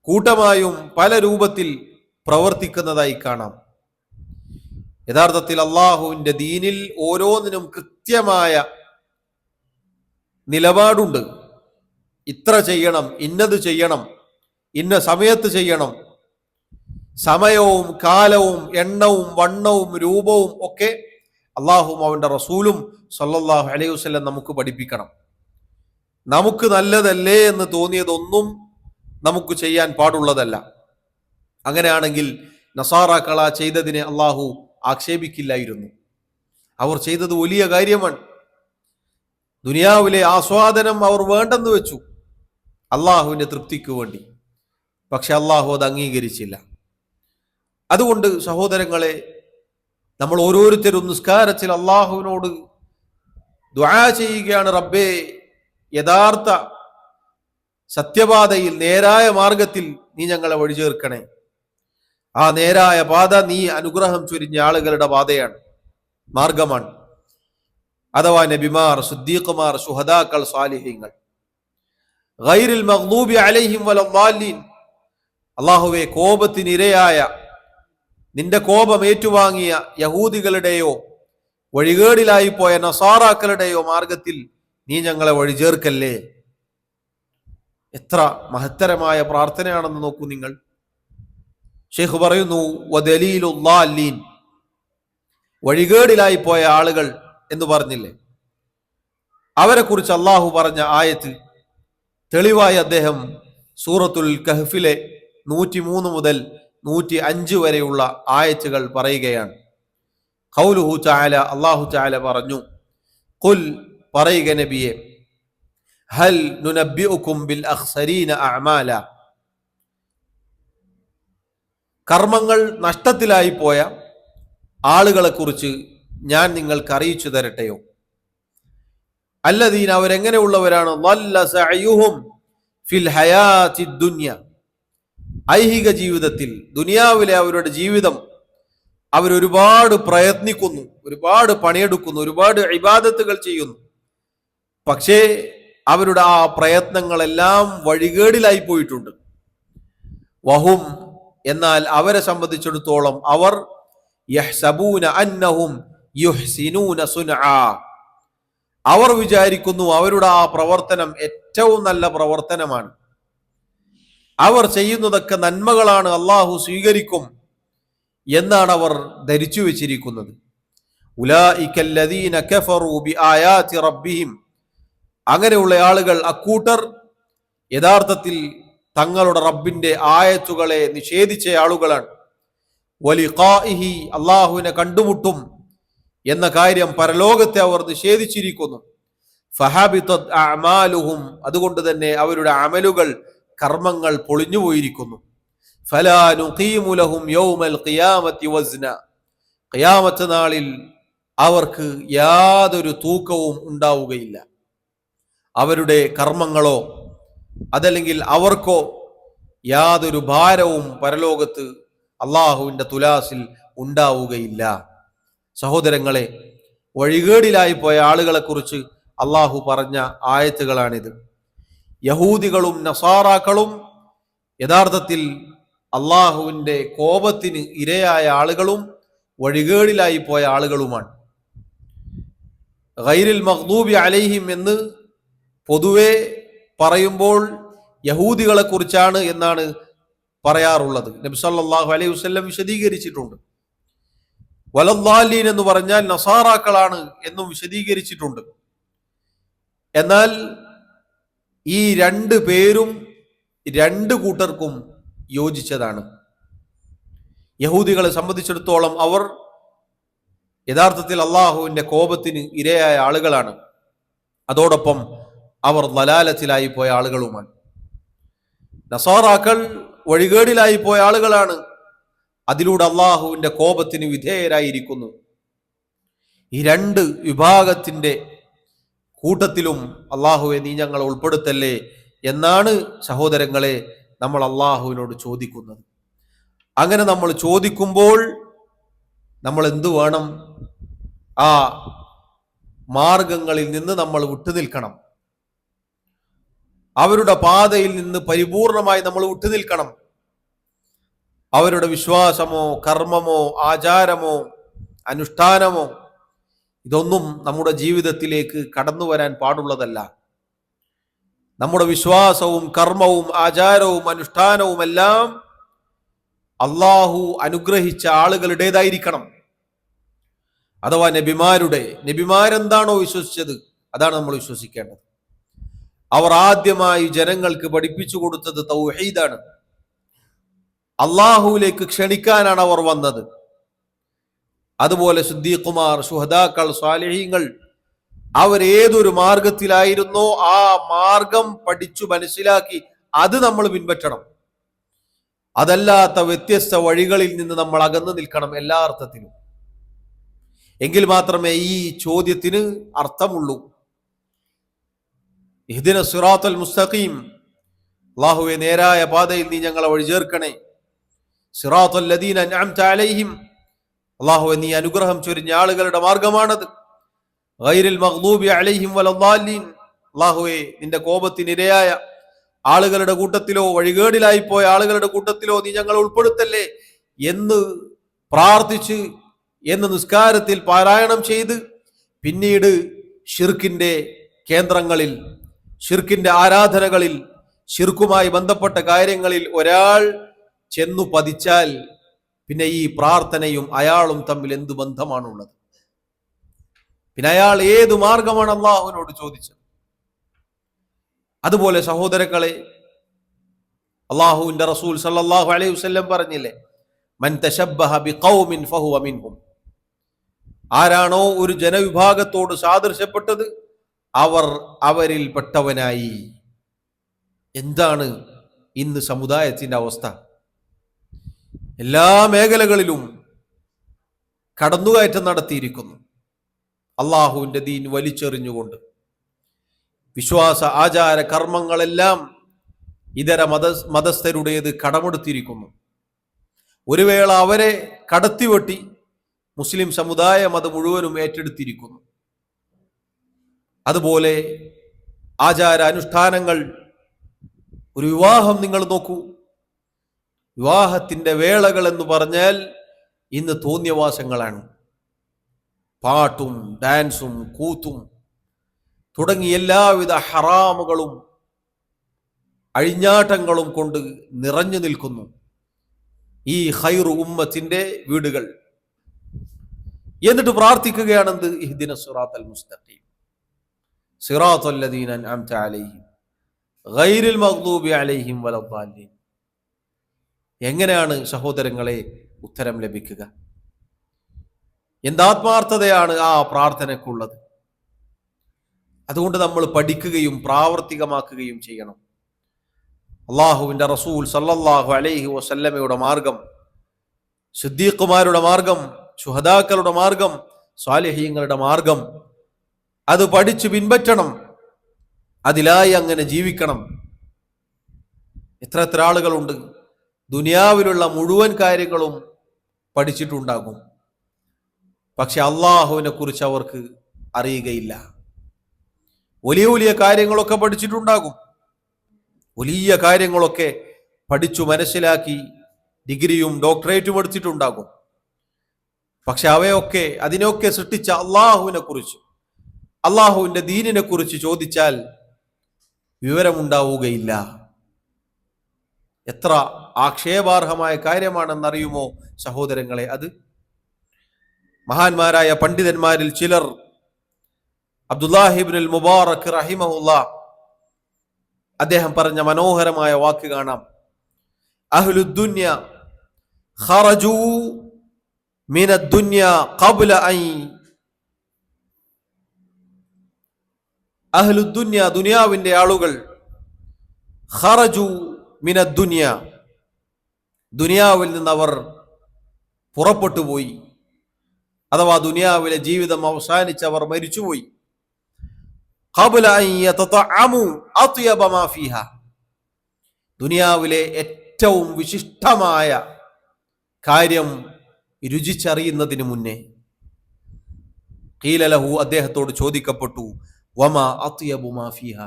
കൂട്ടമായും പല രൂപത്തിൽ പ്രവർത്തിക്കുന്നതായി കാണാം. യഥാർത്ഥത്തിൽ അള്ളാഹുവിന്റെ ദീനിൽ ഓരോന്നിനും കൃത്യമായ നിലപാടുണ്ട്. ഇത്ര ചെയ്യണം, ഇന്നത് ചെയ്യണം, ഇന്ന സമയത്ത് ചെയ്യണം. സമയവും കാലവും എണ്ണവും വണ്ണവും രൂപവും ഒക്കെ അള്ളാഹുവും അവന്റെ റസൂലും സല്ലല്ലാഹു അലൈഹി വസല്ലം നമുക്ക് പഠിപ്പിക്കണം. നമുക്ക് നല്ലതല്ലേ എന്ന് തോന്നിയതൊന്നും നമുക്ക് ചെയ്യാൻ പാടുള്ളതല്ല. അങ്ങനെയാണെങ്കിൽ നസാറാക്കള ചെയ്തതിനെ അള്ളാഹു ആക്ഷേപിക്കില്ലായിരുന്നു. അവർ ചെയ്തത് വലിയ കാര്യമാണ്. ദുനിയാവിലെ ആസ്വാദനം അവർ വേണ്ടെന്ന് വെച്ചു അള്ളാഹുവിന്റെ തൃപ്തിക്ക് വേണ്ടി. പക്ഷെ അള്ളാഹു അത് അംഗീകരിച്ചില്ല. അതുകൊണ്ട് സഹോദരങ്ങളെ, നമ്മൾ ഓരോരുത്തരും നിസ്കാരത്തിൽ അള്ളാഹുവിനോട് ദുആ ചെയ്യുകയാണ്, റബ്ബേ യഥാർത്ഥ സത്യപാതയിൽ നേരായ മാർഗത്തിൽ നീ ഞങ്ങളെ വഴിചേർക്കണേ. ആ നേരായ പാത നീ അനുഗ്രഹം ചൊരിഞ്ഞ ആളുകളുടെ പാതയാണ്, മാർഗമാണ്. അഥവാ നബിമാർ, സിദ്ദീഖുമാർ, ശുഹദാക്കൾ, സാലിഹീങ്ങൾ. ഗൈറിൽ മഗ്ദൂബി അലൈഹിം വലദ്ദാലിൻ. അല്ലാഹുവേ, കോപത്തിനിരയായ, നിന്റെ കോപം ഏറ്റുവാങ്ങിയ യഹൂദികളുടെയോ വഴികേടിലായി പോയ നസാറാക്കളുടെയോ മാർഗത്തിൽ നീ ഞങ്ങളെ വഴിചേർക്കല്ലേ. എത്ര മഹത്തരമായ പ്രാർത്ഥനയാണെന്ന് നോക്കൂ നിങ്ങൾ. ഷെയ്ഖ് പറയുന്നു, വദലീലുദ്ദാലിൻ, വഴികേടിലായി പോയ ആളുകൾ എന്ന് പറഞ്ഞില്ലേ, അവരെ കുറിച്ച് അള്ളാഹു പറഞ്ഞ ആയത്ത് തെളിവായി അദ്ദേഹം സൂറത്തുൽ കഹ്ഫിലെ 103 മുതൽ 105 വരെയുള്ള ആയത്തുകൾ പറയുകയാണ്. ഖൗലുഹു തആല, അല്ലാഹു തആല പറഞ്ഞു, ഖുൽ, പറയുക നബിയെ, ഹൽ നുനബ്ബിഉകും ബിൽ അഖ്സരീന അഅമാല, കർമ്മങ്ങൾ നഷ്ടത്തിലായി പോയ ആളുകളെ കുറിച്ച് ഞാൻ നിങ്ങൾക്ക് അറിയിച്ചു തരട്ടെയോ? അല്ലദീന, അവരെങ്ങനെയുള്ളവരാണ്? ളല്ല സഅയുഹും ഫിൽ ഹയാത്തി ദുനിയ, ഐഹിക ജീവിതത്തിൽ, ദുനിയാവിലെ അവരുടെ ജീവിതം അവരൊരുപാട് പ്രയത്നിക്കുന്നു, ഒരുപാട് പണിയെടുക്കുന്നു, ഒരുപാട് ഇബാദത്തുകൾ ചെയ്യുന്നു. പക്ഷേ അവരുടെ ആ പ്രയത്നങ്ങളെല്ലാം വഴികേടിലായി പോയിട്ടുണ്ട്. വഹും, എന്നാൽ അവരെ സംബന്ധിച്ചിടത്തോളം അവർ യഹ്സബൂന അന്നഹും യുഹ്സിനൂന സുൻആ, അവർ വിചാരിക്കുന്നു അവരുടെ ആ പ്രവർത്തനം ഏറ്റവും നല്ല പ്രവർത്തനമാണ്, അവർ ചെയ്യുന്നതൊക്കെ നന്മകളാണ്, അള്ളാഹു സ്വീകരിക്കും എന്നാണ് അവർ ധരിച്ചു വെച്ചിരിക്കുന്നത്. ഉലൈകല്ലദീന കഫറൂ ബിആയാതി റബ്ബിഹിം, അങ്ങനെയുള്ള ആളുകൾ, അക്കൂട്ടർ യഥാർത്ഥത്തിൽ തങ്ങളുടെ റബ്ബിന്റെ ആയത്തുകളെ നിഷേധിച്ച ആളുകളാണ്. വലിഖാഇഹി, അള്ളാഹുവിനെ കണ്ടുമുട്ടും എന്ന കാര്യം, പരലോകത്തെ അവർ നിഷേധിച്ചിരിക്കുന്നു. ഫഹബിതത് അഅമാലുഹും, അതുകൊണ്ട് തന്നെ അവരുടെ അമലുകൾ, കർമ്മങ്ങൾ പൊളിഞ്ഞുപോയിരിക്കുന്നു. ഫലാ നുഖീമു ലഹും യൗമൽ ഖിയാമത്തി വസ്ന, ഖിയാമത്ത് നാളിൽ അവർക്ക് യാതൊരു തൂക്കവും ഉണ്ടാവുകയില്ല. അവരുടെ കർമ്മങ്ങളോ അതല്ലെങ്കിൽ അവർക്കോ യാതൊരു ഭാരവും പരലോകത്ത് അള്ളാഹുവിന്റെ തുലാസിൽ ഉണ്ടാവുകയില്ല. സഹോദരങ്ങളെ, വഴികേടിലായി പോയ ആളുകളെ കുറിച്ച് അള്ളാഹു പറഞ്ഞ ആയത്തുകളാണിത്. യഹൂദികളും നസാറാക്കളും യഥാർത്ഥത്തിൽ അള്ളാഹുവിന്റെ കോപത്തിന് ഇരയായ ആളുകളും വഴികേടിലായി പോയ ആളുകളുമാണ്. ഗൈറിൽ മഗ്ദൂബി അലൈഹിം എന്ന് പൊതുവെ പറയുമ്പോൾ യഹൂദികളെ കുറിച്ചാണ് എന്നാണ് പറയാറുള്ളത്. നബി സല്ലല്ലാഹു അലൈഹി വസല്ലം വിശദീകരിച്ചിട്ടുണ്ട്. വലദ്ദാലീൻ എന്ന് പറഞ്ഞാൽ നസാറാക്കളാണ് എന്നും വിശദീകരിച്ചിട്ടുണ്ട്. എന്നാൽ ഈ രണ്ട് പേരും രണ്ട് കൂട്ടർക്കും യോജിച്ചതാണ്. യഹൂദികളെ സംബന്ധിച്ചിടത്തോളം അവർ യഥാർത്ഥത്തിൽ അള്ളാഹുവിന്റെ കോപത്തിന് ഇരയായ ആളുകളാണ്. അതോടൊപ്പം അവർ ദലാലത്തിലായി പോയ ആളുകളുമാണ്. നസാറാക്കൾ വഴികേടിലായി പോയ ആളുകളാണ്, അതിലൂടെ അള്ളാഹുവിന്റെ കോപത്തിന് വിധേയരായിരിക്കുന്നു. ഈ രണ്ട് വിഭാഗത്തിന്റെ കൂട്ടത്തിലും അള്ളാഹുവെ നീ ഞങ്ങളെ ഉൾപ്പെടുത്തല്ലേ എന്നാണ് സഹോദരങ്ങളെ നമ്മൾ അള്ളാഹുവിനോട് ചോദിക്കുന്നത്. അങ്ങനെ നമ്മൾ ചോദിക്കുമ്പോൾ നമ്മൾ എന്തു വേണം? ആ മാർഗങ്ങളിൽ നിന്ന് നമ്മൾ വിട്ടുനിൽക്കണം. അവരുടെ പാതയിൽ നിന്ന് പരിപൂർണമായി നമ്മൾ വിട്ടുനിൽക്കണം. അവരുടെ വിശ്വാസമോ കർമ്മമോ ആചാരമോ അനുഷ്ഠാനമോ ഇതൊന്നും നമ്മുടെ ജീവിതത്തിലേക്ക് കടന്നു വരാൻ പാടുള്ളതല്ല. നമ്മുടെ വിശ്വാസവും കർമ്മവും ആചാരവും അനുഷ്ഠാനവും എല്ലാം അള്ളാഹു അനുഗ്രഹിച്ച ആളുകളുടേതായിരിക്കണം. അഥവാ നബിമാരെന്താണോ വിശ്വസിച്ചത് അതാണ് നമ്മൾ വിശ്വസിക്കേണ്ടത്. അവർ ആദ്യമായി ജനങ്ങൾക്ക് പഠിപ്പിച്ചു കൊടുത്തത് തൗഹീദാണ്. അള്ളാഹുവിലേക്ക് ക്ഷണിക്കാനാണ് അവർ വന്നത്. അതുപോലെ സിദ്ദീഖുമാർ, ശുഹദാക്കൾ, സ്വാലിഹീങ്ങൾ അവരേതൊരു മാർഗത്തിലായിരുന്നോ ആ മാർഗം പഠിച്ചു മനസ്സിലാക്കി അത് നമ്മൾ പിൻപറ്റണം. അതല്ലാത്ത വ്യത്യസ്ത വഴികളിൽ നിന്ന് നമ്മൾ അകന്നു നിൽക്കണം എല്ലാ അർത്ഥത്തിലും. എങ്കിൽ മാത്രമേ ഈ ചോദ്യത്തിന് അർത്ഥമുള്ളൂ. ഇഹ്ദിന സിറാത്തൽ മുസ്തഖീം, അല്ലാഹുവേ നേരായ പാതയിൽ നീ ഞങ്ങളെ വഴി ചേർക്കണേ. സിറാത്തൽ ലദീന അൻഅംത അലൈഹിം, അല്ലാഹുവേ നീ അനുഗ്രഹം ചൊരിഞ്ഞ ആളുകളുടെ മാർഗമാണത്. ഗൈറിൽ മഗ്ദൂബി അലൈഹിം വലദ്ദാലിൻ, അല്ലാഹുവേ നിന്റെ കോപത്തിനിരയായ ആളുകളുടെ കൂട്ടത്തിലോ വഴികേടിലായി പോയ ആളുകളുടെ കൂട്ടത്തിലോ നീ ഞങ്ങളെ ഉൾപ്പെടുത്തല്ലേ എന്ന് പ്രാർത്ഥിച്ച് എന്ന് നിസ്കാരത്തിൽ പാരായണം ചെയ്ത് പിന്നീട് ഷിർക്കിന്റെ കേന്ദ്രങ്ങളിൽ, ഷിർക്കിന്റെ ആരാധനകളിൽ, ഷിർക്കുമായി ബന്ധപ്പെട്ട കാര്യങ്ങളിൽ ഒരാൾ ചെന്നു പതിച്ചാൽ പിന്നെ ഈ പ്രാർത്ഥനയും അയാളും തമ്മിൽ എന്ത് ബന്ധമാണുള്ളത്? പിന്നെ അയാൾ ഏതു മാർഗമാണ് അള്ളാഹുവിനോട് ചോദിച്ചത്? അതുപോലെ സഹോദരങ്ങളെ, അള്ളാഹുവിന്റെ റസൂൽ സല്ലല്ലാഹു അലൈഹി വസല്ലം പറഞ്ഞില്ലേ, മൻ തശബ്ബഹ ബിഖൗമിൻ ഫഹുവ മിൻഹും, ആരാണോ ഒരു ജനവിഭാഗത്തോട് സാദൃശ്യപ്പെട്ടത് അവർ അവരിൽ പെട്ടവനായി. എന്താണ് ഇന്ന് സമുദായത്തിന്റെ അവസ്ഥ? എല്ലാ മേഖലകളിലും കടന്നുകയറ്റം നടത്തിയിരിക്കുന്നു. അള്ളാഹുവിന്റെ ദീൻ വലിച്ചെറിഞ്ഞുകൊണ്ട് വിശ്വാസ ആചാര കർമ്മങ്ങളെല്ലാം ഇതര മതസ്ഥരുടേത് കടമെടുത്തിരിക്കുന്നു. ഒരു വേള അവരെ കടത്തിവെട്ടി മുസ്ലിം സമുദായം അത് മുഴുവനും ഏറ്റെടുത്തിരിക്കുന്നു. അതുപോലെ ആചാര അനുഷ്ഠാനങ്ങൾ, ഒരു വിവാഹം നിങ്ങൾ നോക്കൂ. വിവാഹത്തിന്റെ വേളകൾ എന്ന് പറഞ്ഞാൽ ഇന്ന് തോന്നിയവാസങ്ങളാണ്. പാട്ടും ഡാൻസും കൂത്തും തുടങ്ങി എല്ലാവിധ ഹറാമുകളും അഴിഞ്ഞാട്ടങ്ങളും കൊണ്ട് നിറഞ്ഞു നിൽക്കുന്നു ഈ ഖൈറു ഉമ്മത്തിന്റെ വീടുകൾ. എന്നിട്ട് പ്രാർത്ഥിക്കുകയാണെന്ത്? ഇഹ്ദിന സിറാത്തൽ മുസ്തഖീം സിറാത്തൽ ലദീന അൻഅംത അലൈഹിം ഗൈറിൽ മഗ്ദൂബി അലൈഹിം വലദ്ദാലിൻ. എങ്ങനെയാണ് സഹോദരങ്ങളെ ഉത്തരം ലഭിക്കുക? എന്താത്മാർത്ഥതയാണ് ആ പ്രാർത്ഥനയ്ക്കുള്ളത്? അതുകൊണ്ട് നമ്മൾ പഠിക്കുകയും പ്രാവർത്തികമാക്കുകയും ചെയ്യണം. അള്ളാഹുവിന്റെ റസൂൽ സല്ലല്ലാഹു അലൈഹി വസല്ലമയുടെ മാർഗം, സിദ്ദീഖുമാരുടെ മാർഗം, ശുഹദാക്കളുടെ മാർഗം, സ്വാലിഹീങ്ങളുടെ മാർഗം അത് പഠിച്ചു പിൻപറ്റണം. അതിലായി അങ്ങനെ ജീവിക്കണം. എത്ര ആളുകളുണ്ട് ദുനിയാവിലുള്ള മുഴുവൻ കാര്യങ്ങളും പഠിച്ചിട്ടുണ്ടാകും, പക്ഷെ അള്ളാഹുവിനെ കുറിച്ച് അവർക്ക് അറിയുകയില്ല. വലിയ വലിയ കാര്യങ്ങളൊക്കെ പഠിച്ചിട്ടുണ്ടാകും, വലിയ കാര്യങ്ങളൊക്കെ പഠിച്ചു മനസ്സിലാക്കി ഡിഗ്രിയും ഡോക്ടറേറ്റും എടുത്തിട്ടുണ്ടാകും. പക്ഷെ അതിനെയൊക്കെ സൃഷ്ടിച്ച അള്ളാഹുവിനെ കുറിച്ച്, അള്ളാഹുവിന്റെ ദീനിനെ കുറിച്ച് ചോദിച്ചാൽ വിവരമുണ്ടാവുകയില്ല. എത്ര ആക്ഷേപാർഹമായ കാര്യമാണെന്നറിയുമോ സഹോദരങ്ങളെ അത്? മഹാന്മാരായ പണ്ഡിതന്മാരിൽ ചിലർ, അബ്ദുല്ലാഹി ഇബ്നുൽ മുബാറക് റഹിമഹുല്ലാഹ്, അദ്ദേഹം പറഞ്ഞ മനോഹരമായ വാക്ക് കാണാം. അഹ്ലുദ്ദുന്യ ഖറജൂ മിനദ്ദുന്യ ഖബ്ല അൻ അഹ്ലുദ്ദുന്യ, ദുനിയാവിന്റെ ആളുകൾ, ഖറജൂ മിനദ്ദുന്യ, ദുനിയാവിൽ നിന്ന് അവർ പുറപ്പെട്ടു പോയി, അഥവാ ദുനിയാവിലെ ജീവിതം അവസാനിച്ചവർ മരിച്ചുപോയി. ഖബ്ല അൻ യതതഅമു അത്യബ മാ ഫീഹാ, ദുനിയാവിലെ ഏറ്റവും വിശിഷ്ടമായ കാര്യം രുചിച്ചറിയുന്നതിന് മുന്നേ ഖീല ലഹു, അദ്ദേഹത്തോട് ചോദിക്കപ്പെട്ടു, വമാ അത്യബു മാ ഫീഹ,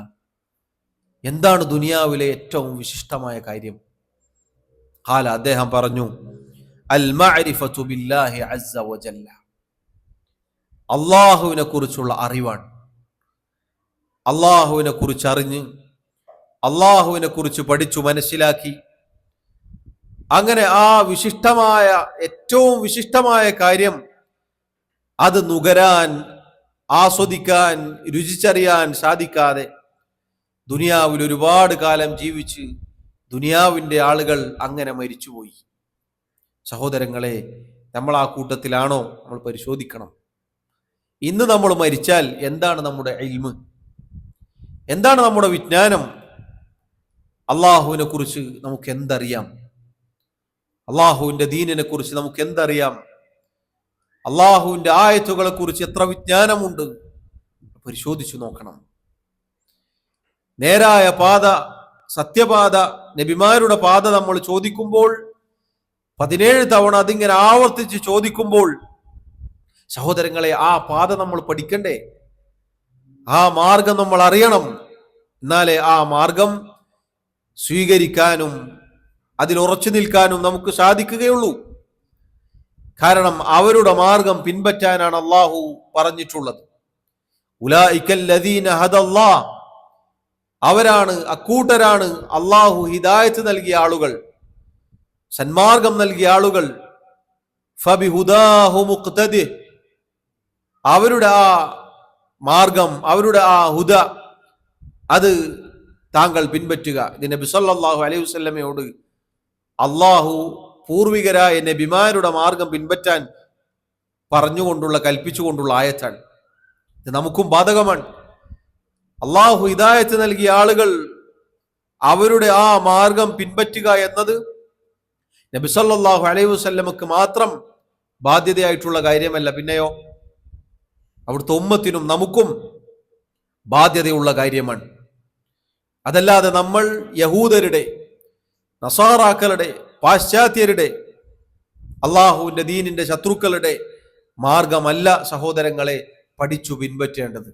എന്താണ് ദുനിയാവിലെ ഏറ്റവും വിശിഷ്ടമായ കാര്യം? ഖാല, അദ്ദേഹം പറഞ്ഞു, അൽ മഅരിഫതു ബില്ലാഹി അസ്സ വജല്ല, അള്ളാഹുവിനെ കുറിച്ചുള്ള അറിവാണ്. അള്ളാഹുവിനെ കുറിച്ച് അറിഞ്ഞ് അള്ളാഹുവിനെ കുറിച്ച് പഠിച്ചു മനസ്സിലാക്കി അങ്ങനെ ആ വിശിഷ്ടമായ ഏറ്റവും വിശിഷ്ടമായ കാര്യം അത് നുകരാൻ, ആസ്വദിക്കാൻ, രുചിച്ചറിയാൻ സാധിക്കാതെ ദുനിയാവിൽ ഒരുപാട് കാലം ജീവിച്ച് ദുനിയാവിൻ്റെ ആളുകൾ അങ്ങനെ മരിച്ചുപോയി. സഹോദരങ്ങളെ, നമ്മൾ ആ കൂട്ടത്തിലാണോ? നമ്മൾ പരിശോധിക്കണം. ഇന്ന് നമ്മൾ മരിച്ചാൽ എന്താണ് നമ്മുടെ ഇൽമ്? എന്താണ് നമ്മുടെ വിജ്ഞാനം? അള്ളാഹുവിനെ കുറിച്ച് നമുക്ക് എന്തറിയാം? അള്ളാഹുവിൻ്റെ ദീനിനെ കുറിച്ച് നമുക്ക് എന്തറിയാം? അള്ളാഹുവിൻ്റെ ആയത്തുകളെ കുറിച്ച് എത്ര വിജ്ഞാനമുണ്ട്? പരിശോധിച്ചു നോക്കണം. നേരായ പാത, സത്യപാത, നബിമാരുടെ പാത നമ്മൾ ചോദിക്കുമ്പോൾ 17 തവണ അതിങ്ങനെ ആവർത്തിച്ച് ചോദിക്കുമ്പോൾ സഹോദരങ്ങളെ, ആ പാത നമ്മൾ പഠിക്കണ്ടേ? ആ മാർഗം നമ്മൾ അറിയണം. എന്നാലേ ആ മാർഗം സ്വീകരിക്കാനും അതിൽ ഉറച്ചു നിൽക്കാനും നമുക്ക് സാധിക്കുകയുള്ളൂ. കാരണം അവരുടെ മാർഗം പിൻപറ്റാനാണ് അള്ളാഹു പറഞ്ഞിട്ടുള്ളത്. ഉലൈകല്ലദീന ഹദല്ലാഹ്, അവരാണ്, അക്കൂട്ടരാണ് അള്ളാഹു ഹിദായത്ത് നൽകിയ ആളുകൾ, സന്മാർഗം നൽകിയ ആളുകൾ. ഫബിഹുദാഹു മുഖ്തദി, അവരുടെ ആ മാർഗം, അവരുടെ ആ ഹുദ, അത് താങ്കൾ പിൻപറ്റുക. ഇത് നബി സല്ലല്ലാഹു അലൈഹി വസല്ലമയോട് അള്ളാഹു പൂർവികരായ നബിമാരുടെ മാർഗം പിൻപറ്റാൻ പറഞ്ഞുകൊണ്ടുള്ള, കൽപ്പിച്ചുകൊണ്ടുള്ള ആയത്താണ്. ഇത് നമുക്കും ബാധകമാണ്. അള്ളാഹു ഹിദായത്ത് നൽകിയ ആളുകൾ അവരുടെ ആ മാർഗം പിൻപറ്റുക എന്നത് നബി സല്ലല്ലാഹു അലൈഹി വസല്ലമക്ക് മാത്രം ബാധ്യതയായിട്ടുള്ള കാര്യമല്ല, പിന്നെയോ അവിടുത്തെ ഉമ്മത്തിനും നമുക്കും ബാധ്യതയുള്ള കാര്യമാണ്. അതല്ലാതെ നമ്മൾ യഹൂദരുടെ, നസാറാക്കളുടെ, പാശ്ചാത്യരുടെ, അള്ളാഹുവിന്റെ ദീനിന്റെ ശത്രുക്കളുടെ മാർഗമല്ല സഹോദരങ്ങളെ പഠിച്ചു പിൻപറ്റേണ്ടത്.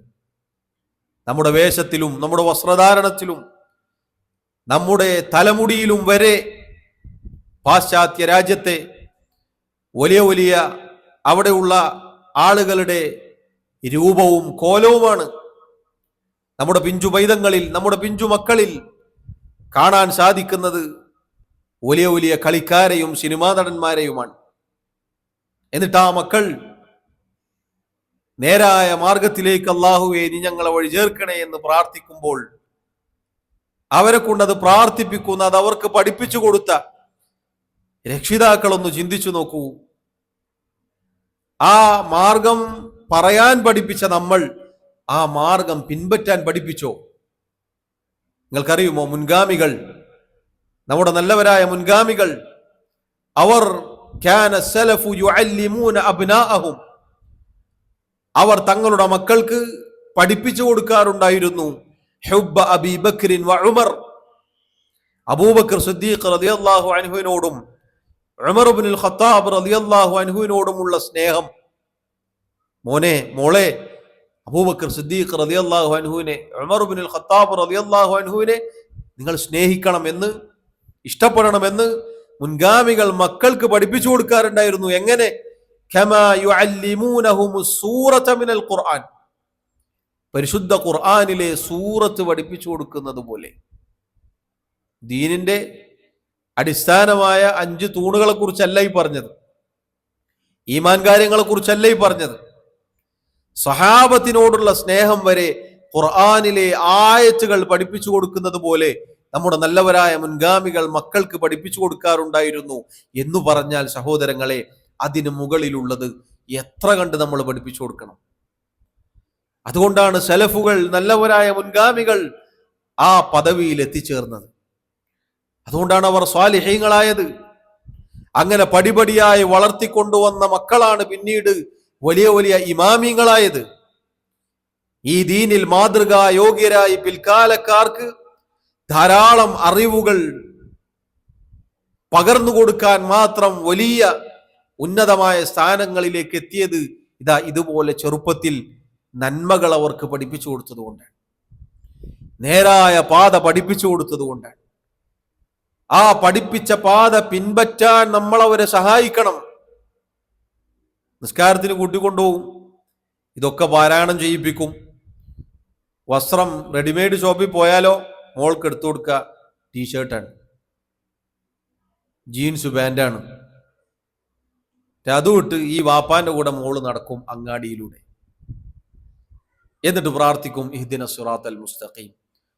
നമ്മുടെ വേഷത്തിലും നമ്മുടെ വസ്ത്രധാരണത്തിലും നമ്മുടെ തലമുടിയിലും വരെ പാശ്ചാത്യ രാജ്യത്തെ വലിയ വലിയ അവിടെയുള്ള ആളുകളുടെ രൂപവും കോലവുമാണ് നമ്മുടെ പിഞ്ചു പൈതങ്ങളിൽ, നമ്മുടെ പിഞ്ചു മക്കളിൽ കാണാൻ സാധിക്കുന്നത്. വലിയ വലിയ കളിക്കാരെയും സിനിമാ നടന്മാരെയുമാണ്. എന്നിട്ട് ആ മക്കൾ നേരായ മാർഗത്തിലേക്ക് അല്ലാഹുവേ നീ ഞങ്ങളെ വഴി ചേർക്കണേ എന്ന് പ്രാർത്ഥിക്കുമ്പോൾ അവരെ കൊണ്ടത് പ്രാർത്ഥിപ്പിക്കുന്ന, അത് അവർക്ക് പഠിപ്പിച്ചു കൊടുത്ത രക്ഷിതാക്കളൊന്ന് ചിന്തിച്ചു നോക്കൂ. ആ മാർഗം പറയാൻ പഠിപ്പിച്ച നമ്മൾ ആ മാർഗം പിൻപറ്റാൻ പഠിപ്പിച്ചോ? നിങ്ങൾക്കറിയുമോ, മുൻഗാമികൾ, നമ്മുടെ നല്ലവരായ മുൻഗാമികൾ, അവർ കാന സലഫു യുഅല്ലിമൂന അബ്നാഅഹും, അവർ തങ്ങളുടെ മക്കൾക്ക് പഠിപ്പിച്ചു കൊടുക്കാറുണ്ടായിരുന്നു ഹുബ്ബ അബീ ബക്രിൻ വ ഉമർ, അബൂബക്കർ സിദ്ദീഖ് റളിയല്ലാഹു അൻഹുവിനോടും ഉമർ ഇബ്നുൽ ഖത്താബ് റളിയല്ലാഹു അൻഹുവിനോടുമുള്ള സ്നേഹം. മോനെ, മോളെ, അബൂബക്കർ സിദ്ദീഖ് റളിയല്ലാഹു അൻഹുവിനെ, ഉമർ ഇബ്നുൽ ഖത്താബ് റളിയല്ലാഹു അൻഹുവിനെ നിങ്ങൾ സ്നേഹിക്കണമെന്ന്, ഇഷ്ടപ്പെടണമെന്ന് മുൻഗാമികൾ മക്കൾക്ക് പഠിപ്പിച്ചു കൊടുക്കാറുണ്ടായിരുന്നു. എങ്ങനെ? കമാ യുഅല്ലിമൂനഹുമുസ് സൂറത മിനൽ ഖുർആൻ, പരിശുദ്ധ ഖുർആനിലെ സൂറത്ത് പഠിപ്പിച്ചു കൊടുക്കുന്നത് പോലെ. ദീനിന്റെ അടിസ്ഥാനമായ 5 തൂണുകളെ കുറിച്ചല്ല ഈ പറഞ്ഞത്, ഈമാൻ കാര്യങ്ങളെ കുറിച്ചല്ല ഈ പറഞ്ഞത്. സഹാബത്തിനോടുള്ള സ്നേഹം വരെ ഖുർആനിലെ ആയത്തുകൾ പഠിപ്പിച്ചു കൊടുക്കുന്നത് പോലെ നമ്മുടെ നല്ലവരായ മുൻഗാമികൾ മക്കൾക്ക് പഠിപ്പിച്ചു കൊടുക്കാറുണ്ടായിരുന്നു എന്ന് പറഞ്ഞാൽ സഹോദരങ്ങളെ, അതിന് മുകളിലുള്ളത് എത്ര കണ്ട് നമ്മൾ പഠിപ്പിച്ചു കൊടുക്കണം. അതുകൊണ്ടാണ് സലഫുകൾ, നല്ലവരായ മുൻഗാമികൾ ആ പദവിയിൽ എത്തിച്ചേർന്നത്. അതുകൊണ്ടാണ് അവർ സ്വാലിഹീങ്ങളായത്. അങ്ങനെ പടിപടിയായി വളർത്തിക്കൊണ്ടുവന്ന മക്കളാണ് പിന്നീട് വലിയ വലിയ ഇമാമിങ്ങളായത്. ഈ ദീനിൽ മാതൃകാ യോഗ്യരായി പിൽക്കാലക്കാർക്ക് ധാരാളം അറിവുകൾ പകർന്നു കൊടുക്കാൻ മാത്രം വലിയ ഉന്നതമായ സ്ഥാനങ്ങളിലേക്ക് എത്തിയത് ഇതാ ഇതുപോലെ ചെറുപ്പത്തിൽ നന്മകൾ അവർക്ക് പഠിപ്പിച്ചു കൊടുത്തതുകൊണ്ടാണ്, നേരായ പാത പഠിപ്പിച്ചു കൊടുത്തതുകൊണ്ടാണ്. ആ പഠിപ്പിച്ച പാത പിൻപറ്റാൻ നമ്മൾ അവരെ സഹായിക്കണം. നിസ്കാരത്തിന് കൂട്ടിക്കൊണ്ടുപോകും, ഇതൊക്കെ പാരായണം ചെയ്യിപ്പിക്കും. വസ്ത്രം റെഡിമെയ്ഡ് ഷോപ്പിൽ പോയാലോ മോൾക്ക് എടുത്തു കൊടുക്കുക ടീഷർട്ടാണ്, ജീൻസ് പാൻ്റാണ്. അതുവിട്ട് ഈ വാപ്പാന്റെ കൂടെ മോള് നടക്കും അങ്ങാടിയിലൂടെ. എന്നിട്ട് പ്രാർത്ഥിക്കും, ഇഹ്ദിന സിറാത്തൽ മുസ്തഖീം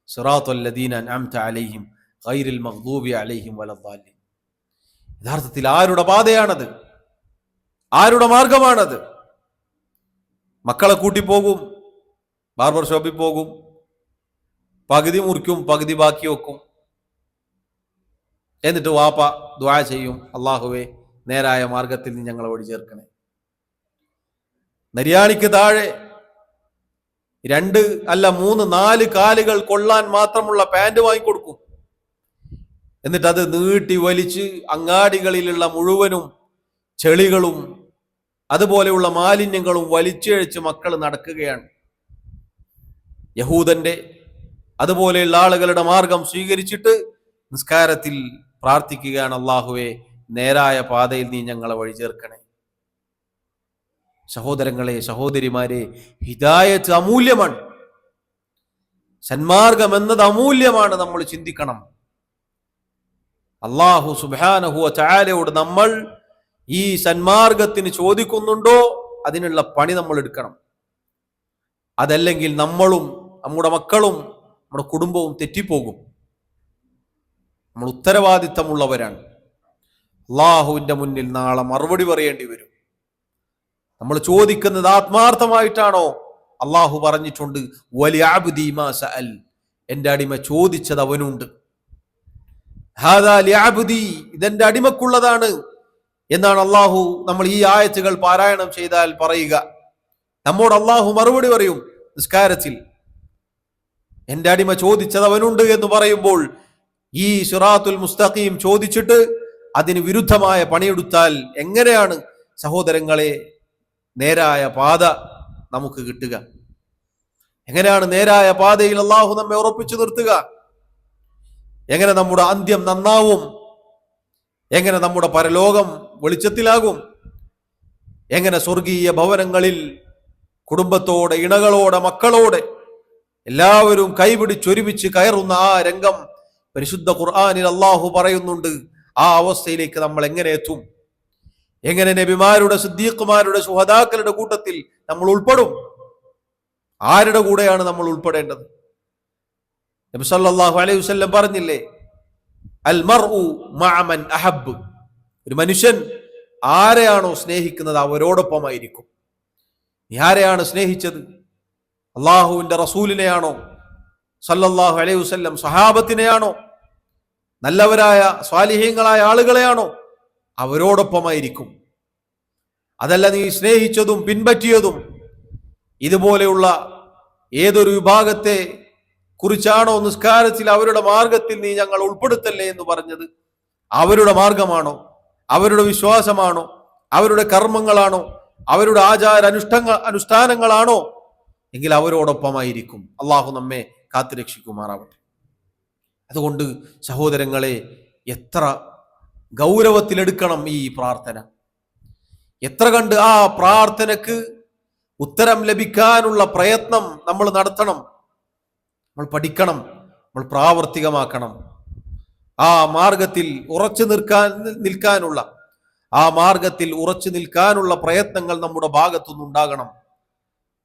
സിറാത്തൽ ലദീന അൻഅംത അലൈഹിം ഗൈറിൽ മഗ്ദൂബി അലൈഹിം വലദ്ദാലിൻ. യഥാർത്ഥത്തിൽ ആരുടെ പാതയാണത്? ആരുടെ മാർഗമാണത്? മക്കളെ കൂട്ടി പോകും, ബാർബർ ഷോപ്പിൽ പോകും, പകുതി മുറിക്കും, പകുതി ബാക്കി വെക്കും. എന്നിട്ട് വാപ്പ ദുആ ചെയ്യും, അല്ലാഹുവേ നേരായ മാർഗത്തിൽ നീ ഞങ്ങളെ വഴി ചേർക്കണേ. നരിയാണിക്ക് താഴെ 2 അല്ല 3 4 കാലുകൾ കൊള്ളാൻ മാത്രമുള്ള പാൻറ് വാങ്ങിക്കൊടുക്കും. എന്നിട്ട് അത് നീട്ടി വലിച്ച് അങ്ങാടികളിലുള്ള മുഴുവനും ചെളികളും അതുപോലെയുള്ള മാലിന്യങ്ങളും വലിച്ചിഴച്ച് മക്കൾ നടക്കുകയാണ്. യഹൂദന്റെ അതുപോലെയുള്ള ആളുകളുടെ മാർഗം സ്വീകരിച്ചിട്ട് നിസ്കാരത്തിൽ പ്രാർത്ഥിക്കുകയാണ്, അല്ലാഹുവേ നേരായ പാതയിൽ നീ ഞങ്ങളെ വഴി ചേർക്കണേ. സഹോദരങ്ങളെ, സഹോദരിമാരെ, ഹിദായത്ത് അമൂല്യമാണ്. സന്മാർഗം എന്നത് അമൂല്യമാണ്. നമ്മൾ ചിന്തിക്കണം. അല്ലാഹു സുബ്ഹാനഹു വ തആലയോട് നമ്മൾ ഈ സന്മാർഗത്തിന് ചോദിക്കുന്നുണ്ടോ അതിനുള്ള പണി നമ്മൾ എടുക്കണം. അതല്ലെങ്കിൽ നമ്മളും നമ്മുടെ മക്കളും നമ്മുടെ കുടുംബവും തെറ്റിപ്പോകും. നമ്മൾ ഉത്തരവാദിത്തമുള്ളവരാണ്. അള്ളാഹുവിന്റെ മുന്നിൽ നാളെ മറുപടി പറയേണ്ടി വരും. നമ്മൾ ചോദിക്കുന്നത് ആത്മാർത്ഥമായിട്ടാണോ? അള്ളാഹു പറഞ്ഞിട്ടുണ്ട്, വലിഅബ്ദി മാ സഅൽ, എന്റെ അടിമ ചോദിച്ചത് അവനുണ്ട്. ഹാദാ ലിഅബ്ദി, ഇതെന്റെ അടിമക്കുള്ളതാണ് എന്നാണ് അള്ളാഹു നമ്മൾ ഈ ആയത്തുകൾ പാരായണം ചെയ്താൽ പറയുക. നമ്മോട് അള്ളാഹു മറുപടി പറയും നിസ്കാരത്തിൽ, എന്റെ അടിമ ചോദിച്ചത് അവനുണ്ട് എന്ന് പറയുമ്പോൾ ഈ സിറാത്തുൽ മുസ്തഖീം ചോദിച്ചിട്ട് അതിന് വിരുദ്ധമായ പണിയെടുത്താൽ എങ്ങനെയാണ് സഹോദരങ്ങളെ നേരായ പാത നമുക്ക് കിട്ടുക? എങ്ങനെയാണ് നേരായ പാതയിൽ അള്ളാഹു നമ്മെ ഉറപ്പിച്ചു നിർത്തുക? എങ്ങനെ നമ്മുടെ അന്ത്യം നന്നാവും? എങ്ങനെ നമ്മുടെ പരലോകം വെളിച്ചത്തിലാകും? എങ്ങനെ സ്വർഗീയ ഭവനങ്ങളിൽ കുടുംബത്തോടെ, ഇണകളോടെ, മക്കളോടെ എല്ലാവരും കൈപിടിച്ചൊരുമിച്ച് കയറുന്ന ആ രംഗം പരിശുദ്ധ ഖുർആനിൽ അള്ളാഹു പറയുന്നുണ്ട്. ആ അവസ്ഥയിലേക്ക് നമ്മൾ എങ്ങനെ എത്തും? എങ്ങനെ നബിമാരുടെ, സിദ്ദീഖുമാരുടെ, ശുഹദാക്കളുടെ കൂട്ടത്തിൽ നമ്മൾ ഉൾപ്പെടും? ആരുടെ കൂടെയാണ് നമ്മൾ ഉൾപ്പെടേണ്ടത്? നബി സല്ലല്ലാഹു അലൈഹി വസല്ലം പറഞ്ഞില്ലേ, അൽ മർഉ മഅ മൻ അഹബ്ബ്, ഒരു മനുഷ്യൻ ആരെയാണോ സ്നേഹിക്കുന്നത് അവരോടൊപ്പമായിരിക്കും. നീ ആരെയാണ് സ്നേഹിച്ചത്? അള്ളാഹുവിന്റെ റസൂലിനെയാണോ? സല്ലല്ലാഹു അലൈഹി വസല്ലം സഹാബത്തിനെയാണോ? നല്ലവരായ സ്വാലിഹീങ്ങളായ ആളുകളെയാണോ? അവരോടൊപ്പമായിരിക്കും. അതല്ല നീ സ്നേഹിച്ചതും പിൻപറ്റിയതും ഇതുപോലെയുള്ള ഏതൊരു വിഭാഗത്തെ കുറിച്ചാണോ നിസ്കാരത്തിൽ അവരുടെ മാർഗത്തിൽ നീ ഞങ്ങൾ ഉൾപ്പെടുത്തല്ലേ എന്ന് പറഞ്ഞത്, അവരുടെ മാർഗമാണോ? അവരുടെ വിശ്വാസമാണോ? അവരുടെ കർമ്മങ്ങളാണോ? അവരുടെ ആചാര അനുഷ്ഠാനങ്ങളാണോ? എങ്കിൽ അവരോടൊപ്പമായിരിക്കും. അള്ളാഹു നമ്മെ കാത്തുരക്ഷിക്കുമാറാവട്ടെ. അതുകൊണ്ട് സഹോദരങ്ങളെ, എത്ര ഗൗരവത്തിലെടുക്കണം ഈ പ്രാർത്ഥന. എത്ര കണ്ട് ആ പ്രാർത്ഥനക്ക് ഉത്തരം ലഭിക്കാനുള്ള പ്രയത്നം നമ്മൾ നടത്തണം. നമ്മൾ പഠിക്കണം, നമ്മൾ പ്രാവർത്തികമാക്കണം. ആ മാർഗത്തിൽ ഉറച്ചു നിൽക്കാനുള്ള പ്രയത്നങ്ങൾ നമ്മുടെ ഭാഗത്തുനിന്നുണ്ടാകണം.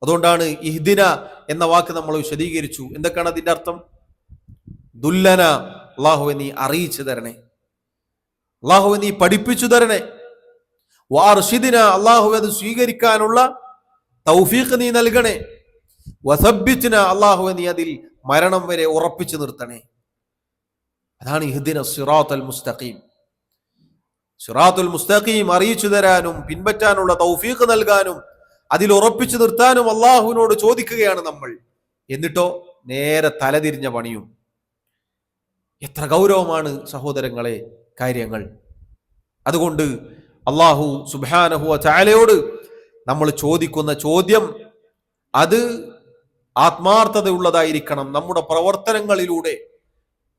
അതുകൊണ്ടാണ് ഇഹ്ദിന എന്ന വാക്ക് നമ്മൾ വിശദീകരിച്ചു. എന്തൊക്കെയാണ് അതിന്റെ അർത്ഥം? ദുല്ലന, അല്ലാഹുവേ നീ അറിയിച്ചു തരണേ, അല്ലാഹുവേ നീ പഠിപ്പിച്ചു തരണേ. വാർഷിദിന, അല്ലാഹുവേ അത് സ്വീകരിക്കാനുള്ള തൗഫീഖ് നീ നൽകണേ. വസബ്ബിത്ന, അല്ലാഹുവേ നീ അതിൽ മരണം വരെ ഉറപ്പിച്ചു നിർത്തണേ. അതാണ് ഇഹ്ദിന സിറാത്തുൽ മുസ്തഖീം. സിറാത്തുൽ മുസ്തഖീം അറിയിച്ചു തരാനും പിൻപറ്റാനുള്ള തൗഫീഖ് നൽകാനും അതിൽ ഉറപ്പിച്ചു നിർത്താനും അള്ളാഹുവിനോട് ചോദിക്കുകയാണ് നമ്മൾ. എന്നിട്ടോ നേരെ തലതിരിഞ്ഞ പണിയും. എത്ര ഗൗരവമാണ് സഹോദരങ്ങളെ കാര്യങ്ങൾ. അതുകൊണ്ട് അല്ലാഹു സുബ്ഹാനഹു വ തആലയോട് നമ്മൾ ചോദിക്കുന്ന ചോദ്യം അത് ആത്മാർത്ഥതയുള്ളതായിരിക്കണം. നമ്മുടെ പ്രവർത്തനങ്ങളിലൂടെ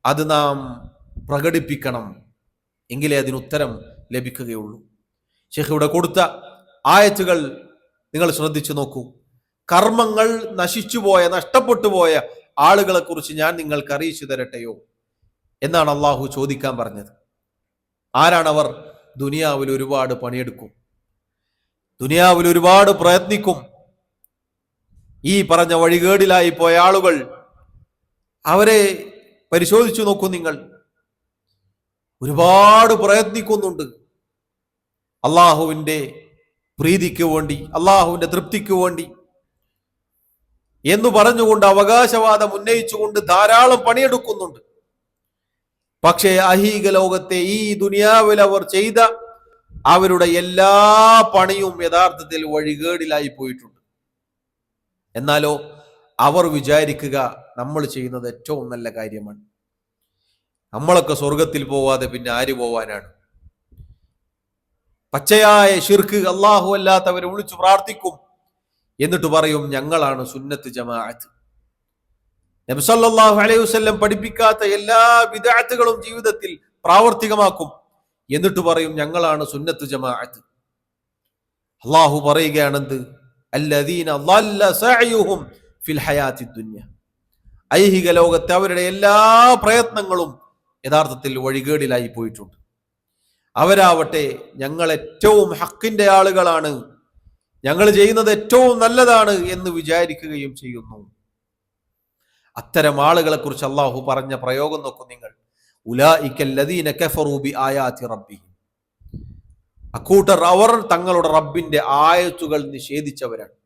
അത് നാം പ്രകടിപ്പിക്കണം. എങ്കിലേ അതിന് ഉത്തരം ലഭിക്കുകയുള്ളൂ. ശൈഖ് ഇവിടെ കൊടുത്ത ആയത്തുകൾ നിങ്ങൾ ശ്രദ്ധിച്ചു നോക്കൂ. കർമ്മങ്ങൾ നശിച്ചുപോയ, നഷ്ടപ്പെട്ടു പോയ ആളുകളെ കുറിച്ച് ഞാൻ നിങ്ങൾക്ക് അറിയിച്ചു തരട്ടെയോ എന്നാണ് അള്ളാഹു ചോദിക്കാൻ പറഞ്ഞത്. ആരാണവർ? ദുനിയാവിൽ ഒരുപാട് പണിയെടുക്കും, ദുനിയാവിൽ ഒരുപാട് പ്രയത്നിക്കും. ഈ പറഞ്ഞ വഴികേടിലായി പോയ ആളുകൾ, അവരെ പരിശോധിച്ചു നോക്കൂ നിങ്ങൾ. ഒരുപാട് പ്രയത്നിക്കുന്നുണ്ട് അള്ളാഹുവിൻ്റെ പ്രീതിക്ക് വേണ്ടി, അള്ളാഹുവിൻ്റെ തൃപ്തിക്ക് വേണ്ടി എന്ന് പറഞ്ഞുകൊണ്ട് അവകാശവാദം ഉന്നയിച്ചുകൊണ്ട് ധാരാളം പണിയെടുക്കുന്നുണ്ട്. പക്ഷേ അഹീക ലോകത്തെ ഈ ദുനിയാവിൽ അവർ ചെയ്ത അവരുടെ എല്ലാ പണിയും യഥാർത്ഥത്തിൽ വഴികേടിലായി പോയിട്ടുണ്ട്. എന്നാലോ അവർ വിചാരിക്കുക നമ്മൾ ചെയ്യുന്നത് ഏറ്റവും നല്ല കാര്യമാണ്. നമ്മളൊക്കെ സ്വർഗത്തിൽ പോവാതെ പിന്നെ ആര് പോവാനാണ്? പച്ചയായ ശിർക്ക്, അള്ളാഹു അല്ലാത്തവരെ വിളിച്ചു പ്രാർത്ഥിക്കും. എന്നിട്ട് പറയും ഞങ്ങളാണ് സുന്നത്ത് ജമാഅത്ത്. നബി സല്ലല്ലാഹു അലൈഹി വസല്ലം പഠിപ്പിക്കാത്ത എല്ലാ ബിദ്അത്തുകളും ജീവിതത്തിൽ പ്രാവർത്തികമാക്കും. എന്നിട്ട് പറയും ഞങ്ങളാണ് സുന്നത്ത് ജമാഅത്ത്. അള്ളാഹു പറയുകയാണെന്ത്? അല്ലദീന ളല്ല സഅയുഹും ഫിൽ ഹയാത്തി ദുനിയ. ഐഹിക ലോകത്തെ അവരുടെ എല്ലാ പ്രയത്നങ്ങളും യഥാർത്ഥത്തിൽ വഴികേടിലായി പോയിട്ടുണ്ട്. അവരാവട്ടെ ഞങ്ങൾ ഏറ്റവും ഹക്കിന്റെ ആളുകളാണ്, ഞങ്ങൾ ചെയ്യുന്നത് ഏറ്റവും നല്ലതാണ് എന്ന് വിചാരിക്കുകയും ചെയ്യുന്നു. അത്തരം ആളുകളെ കുറിച്ച് അള്ളാഹു പറഞ്ഞ പ്രയോഗം നോക്കൂ നിങ്ങൾ. ഉലൈകല്ലദീന കഫറൂ ബിആയാതി റബ്ബിഹിം. അക്കൂട്ടർ അവർ തങ്ങളുടെ റബ്ബിന്റെ ആയത്തുകൾ നിഷേധിച്ചവരാണ്.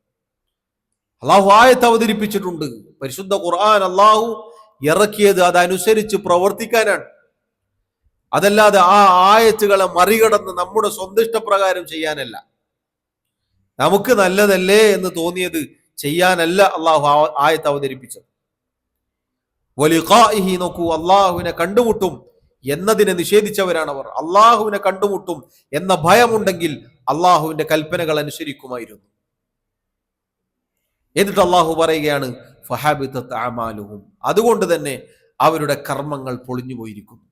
അള്ളാഹു ആയത്ത് അവതരിപ്പിച്ചിട്ടുണ്ട്. പരിശുദ്ധ ഖുർആൻ അള്ളാഹു ഇറക്കിയത് അതനുസരിച്ച് പ്രവർത്തിക്കാനാണ്. അതല്ലാതെ ആ ആയത്തുകളെ മറികടന്ന് നമ്മുടെ സ്വന്തം ഇഷ്ടപ്രകാരം ചെയ്യാനല്ല, നമുക്ക് നല്ലതല്ലേ എന്ന് തോന്നിയത് ചെയ്യാനല്ല അള്ളാഹു ആയത്ത് അവതരിപ്പിച്ചത്. വലിഖാഇഹി നോക്കൂ, അള്ളാഹുവിനെ കണ്ടുമുട്ടും എന്നതിനെ നിഷേധിച്ചവരാണ് അവർ. അള്ളാഹുവിനെ കണ്ടുമുട്ടും എന്ന ഭയമുണ്ടെങ്കിൽ അള്ളാഹുവിന്റെ കൽപ്പനകൾ അനുസരിക്കുമായിരുന്നു. എന്നിട്ട് അള്ളാഹു പറയുകയാണ് ഫഹബിതത് അഅമാലുഹും. അതുകൊണ്ട് തന്നെ അവരുടെ കർമ്മങ്ങൾ പൊളിഞ്ഞു പോയിരിക്കുന്നു.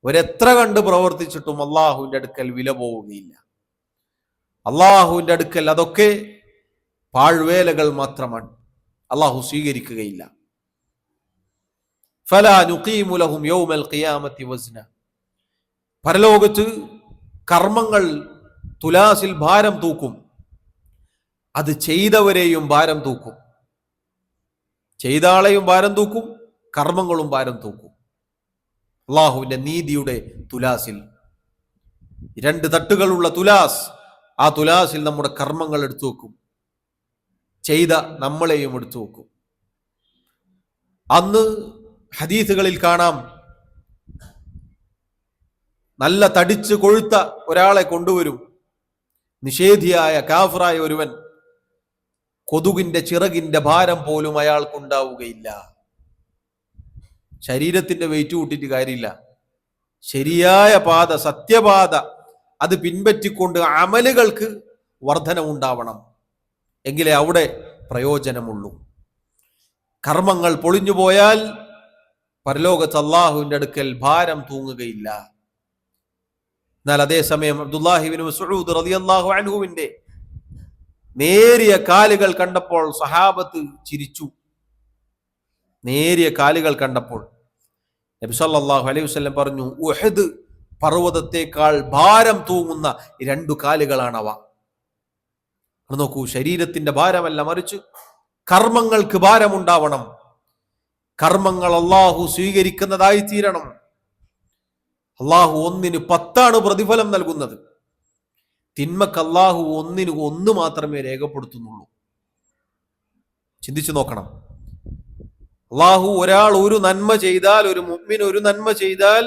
അവരെത്ര കണ്ട് പ്രവർത്തിച്ചിട്ടും അള്ളാഹുവിന്റെ അടുക്കൽ വില പോവുകയില്ല. അള്ളാഹുവിന്റെ അടുക്കൽ അതൊക്കെ പാഴ്വേലകൾ മാത്രമാണ്, അള്ളാഹു സ്വീകരിക്കുകയില്ല. ഫലാ നുഖീമു ലഹും യൗമൽ ഖിയാമത്തി വസ്ന. പരലോകത്ത് കർമ്മങ്ങൾ തുലാസിൽ ഭാരം തൂക്കും. അത് ചെയ്തവരെയും ഭാരം തൂക്കും, ചെയ്ത ആളെയും ഭാരം തൂക്കും, കർമ്മങ്ങളും ഭാരം തൂക്കും. അള്ളാഹുവിന്റെ നീതിയുടെ തുലാസിൽ രണ്ട് തട്ടുകളുള്ള തുലാസ്, ആ തുലാസിൽ നമ്മുടെ കർമ്മങ്ങൾ എടുത്തു വെക്കും, ചെയ്ത നമ്മളെയും എടുത്തു വെക്കും. അന്ന് ഹദീസുകളിൽ കാണാം, നല്ല തടിച്ച് കൊഴുത്ത ഒരാളെ കൊണ്ടുവരും. നിഷേധിയായ കാഫിറായ ഒരുവൻ, കൊതുകിന്റെ ചിറകിന്റെ ഭാരം പോലും അയാൾക്കുണ്ടാവുകയില്ല. ശരീരത്തിന്റെ വെയിറ്റ് കൂട്ടിയിട്ട് കാര്യമില്ല. ശരിയായ പാത, സത്യപാത അത് പിൻപറ്റിക്കൊണ്ട് അമലുകൾക്ക് വർധനമുണ്ടാവണം, എങ്കിലേ അവിടെ പ്രയോജനമുള്ളൂ. കർമ്മങ്ങൾ പൊളിഞ്ഞു പോയാൽ പരലോകത്ത് അള്ളാഹുവിന്റെ അടുക്കൽ ഭാരം തൂങ്ങുകയില്ല. എന്നാൽ അതേസമയം അബ്ദുല്ലാഹി ഇബ്നു മസ്ഊദ് റളിയല്ലാഹു അൻഹുവിന്റെ നേരിയ കാലുകൾ കണ്ടപ്പോൾ സഹാബത്ത് ചിരിച്ചു. നേരിയ കാലുകൾ കണ്ടപ്പോൾ നബി സല്ലല്ലാഹു അലൈഹി വസല്ലം പറഞ്ഞു, ഉഹദ് പർവ്വതത്തേക്കാൾ ഭാരം തൂങ്ങുന്ന രണ്ടു കാലുകളാണവ. നോക്കൂ, ശരീരത്തിന്റെ ഭാരമല്ല, മറിച്ച് കർമ്മങ്ങൾക്ക് ഭാരമുണ്ടാവണം. കർമ്മങ്ങൾ അള്ളാഹു സ്വീകരിക്കുന്നതായി തീരണം. അള്ളാഹു 1/10 പ്രതിഫലം നൽകുന്നത്. തിന്മക്ക് അള്ളാഹു 1 മാത്രമേ രേഖപ്പെടുത്തുന്നുള്ളൂ. ചിന്തിച്ചു നോക്കണം. അള്ളാഹു ഒരാൾ ഒരു നന്മ ചെയ്താൽ, ഒരു മുഅ്മിൻ ഒരു നന്മ ചെയ്താൽ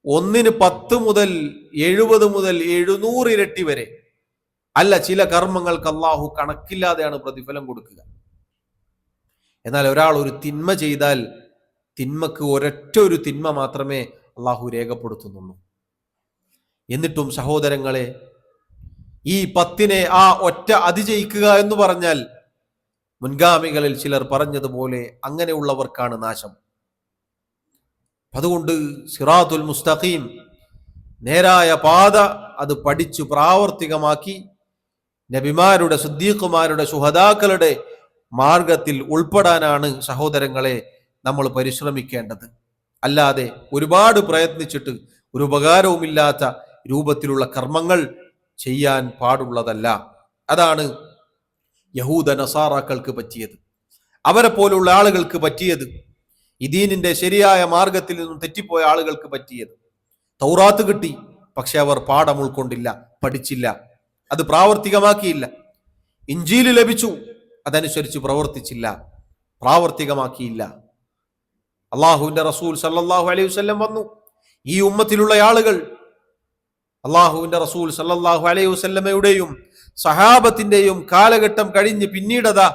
10 മുതൽ 70 മുതൽ 700 ഇരട്ടി വരെ, അല്ല ചില കർമ്മങ്ങൾക്ക് അള്ളാഹു കണക്കില്ലാതെയാണ് പ്രതിഫലം കൊടുക്കുക. എന്നാൽ ഒരാൾ ഒരു തിന്മ ചെയ്താൽ തിന്മക്ക് ഒരൊറ്റ ഒരു തിന്മ മാത്രമേ അള്ളാഹു രേഖപ്പെടുത്തുന്നുള്ളൂ. എന്നിട്ടും സഹോദരങ്ങളെ, ഈ 10 ആ ഒറ്റ അതിജയിക്കുക എന്ന് പറഞ്ഞാൽ മുൻഗാമികളിൽ ചിലർ പറഞ്ഞതുപോലെ അങ്ങനെയുള്ളവർക്കാണ് നാശം. അതുകൊണ്ട് സിറാത്തുൽ മുസ്തഖീം, നേരായ പാത, അത് പഠിച്ചു പ്രാവർത്തികമാക്കി നബിമാരുടെ, സിദ്ദീഖുമാരുടെ, ശുഹദാക്കളുടെ മാർഗത്തിൽ ഉൾപ്പെടാനാണ് സഹോദരങ്ങളെ നമ്മൾ പരിശ്രമിക്കേണ്ടത്. അല്ലാതെ ഒരുപാട് പ്രയത്നിച്ചിട്ട് ഒരു ഉപകാരവുമില്ലാത്ത രൂപത്തിലുള്ള കർമ്മങ്ങൾ ചെയ്യാൻ പാടുള്ളതല്ല. അതാണ് യഹൂദ നസാറാക്കൾക്ക് പറ്റിയത്, അവരെ പോലുള്ള ആളുകൾക്ക് പറ്റിയത്, ഈ ദീനിന്റെ ശരിയായ മാർഗത്തിൽ നിന്നും തെറ്റിപ്പോയ ആളുകൾക്ക് പറ്റിയത്. തൗറാത്ത് കിട്ടി, പക്ഷെ അവർ പാഠം ഉൾക്കൊണ്ടില്ല, പഠിച്ചില്ല, അത് പ്രാവർത്തികമാക്കിയില്ല. ഇഞ്ചീല് ലഭിച്ചു, അതനുസരിച്ച് പ്രവർത്തിച്ചില്ല, പ്രാവർത്തികമാക്കിയില്ല. അള്ളാഹുവിന്റെ റസൂൽ സല്ലല്ലാഹു അലൈഹി വസല്ലം വന്നു. ഈ ഉമ്മത്തിലുള്ള ആളുകൾ അള്ളാഹുവിന്റെ റസൂൽ സല്ലല്ലാഹു അലൈഹി വസല്ലമയുടെയും സഹാബത്തിന്റെയും കാലഘട്ടം കഴിഞ്ഞ് പിന്നീടതാ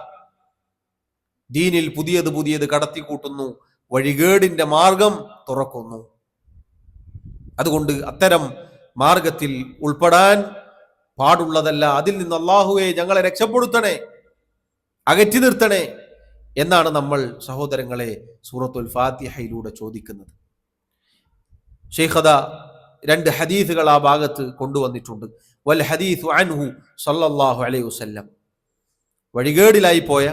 ദീനിൽ പുതിയത് കടത്തിക്കൂട്ടുന്നു, വഴികേടിന്റെ മാർഗം തുറക്കുന്നു. അതുകൊണ്ട് അത്തരം മാർഗത്തിൽ ഉൾപ്പെടാൻ പാടുള്ളതല്ല. അതിൽ നിന്ന് അള്ളാഹുവെ ഞങ്ങളെ രക്ഷപ്പെടുത്തണേ, അകറ്റി നിർത്തണേ എന്നാണ് നമ്മൾ സഹോദരങ്ങളെ സൂറത്തുൽ ഫാത്തിഹയിലൂടെ ചോദിക്കുന്നത്. ശൈഖദ 2 ഹദീസുകൾ ആ ഭാഗത്ത് കൊണ്ടുവന്നിട്ടുണ്ട്. വൽ ഹദീസു അൻഹു സല്ലല്ലാഹു അലൈഹി വസല്ലം, വഴികേടിലായി പോയ,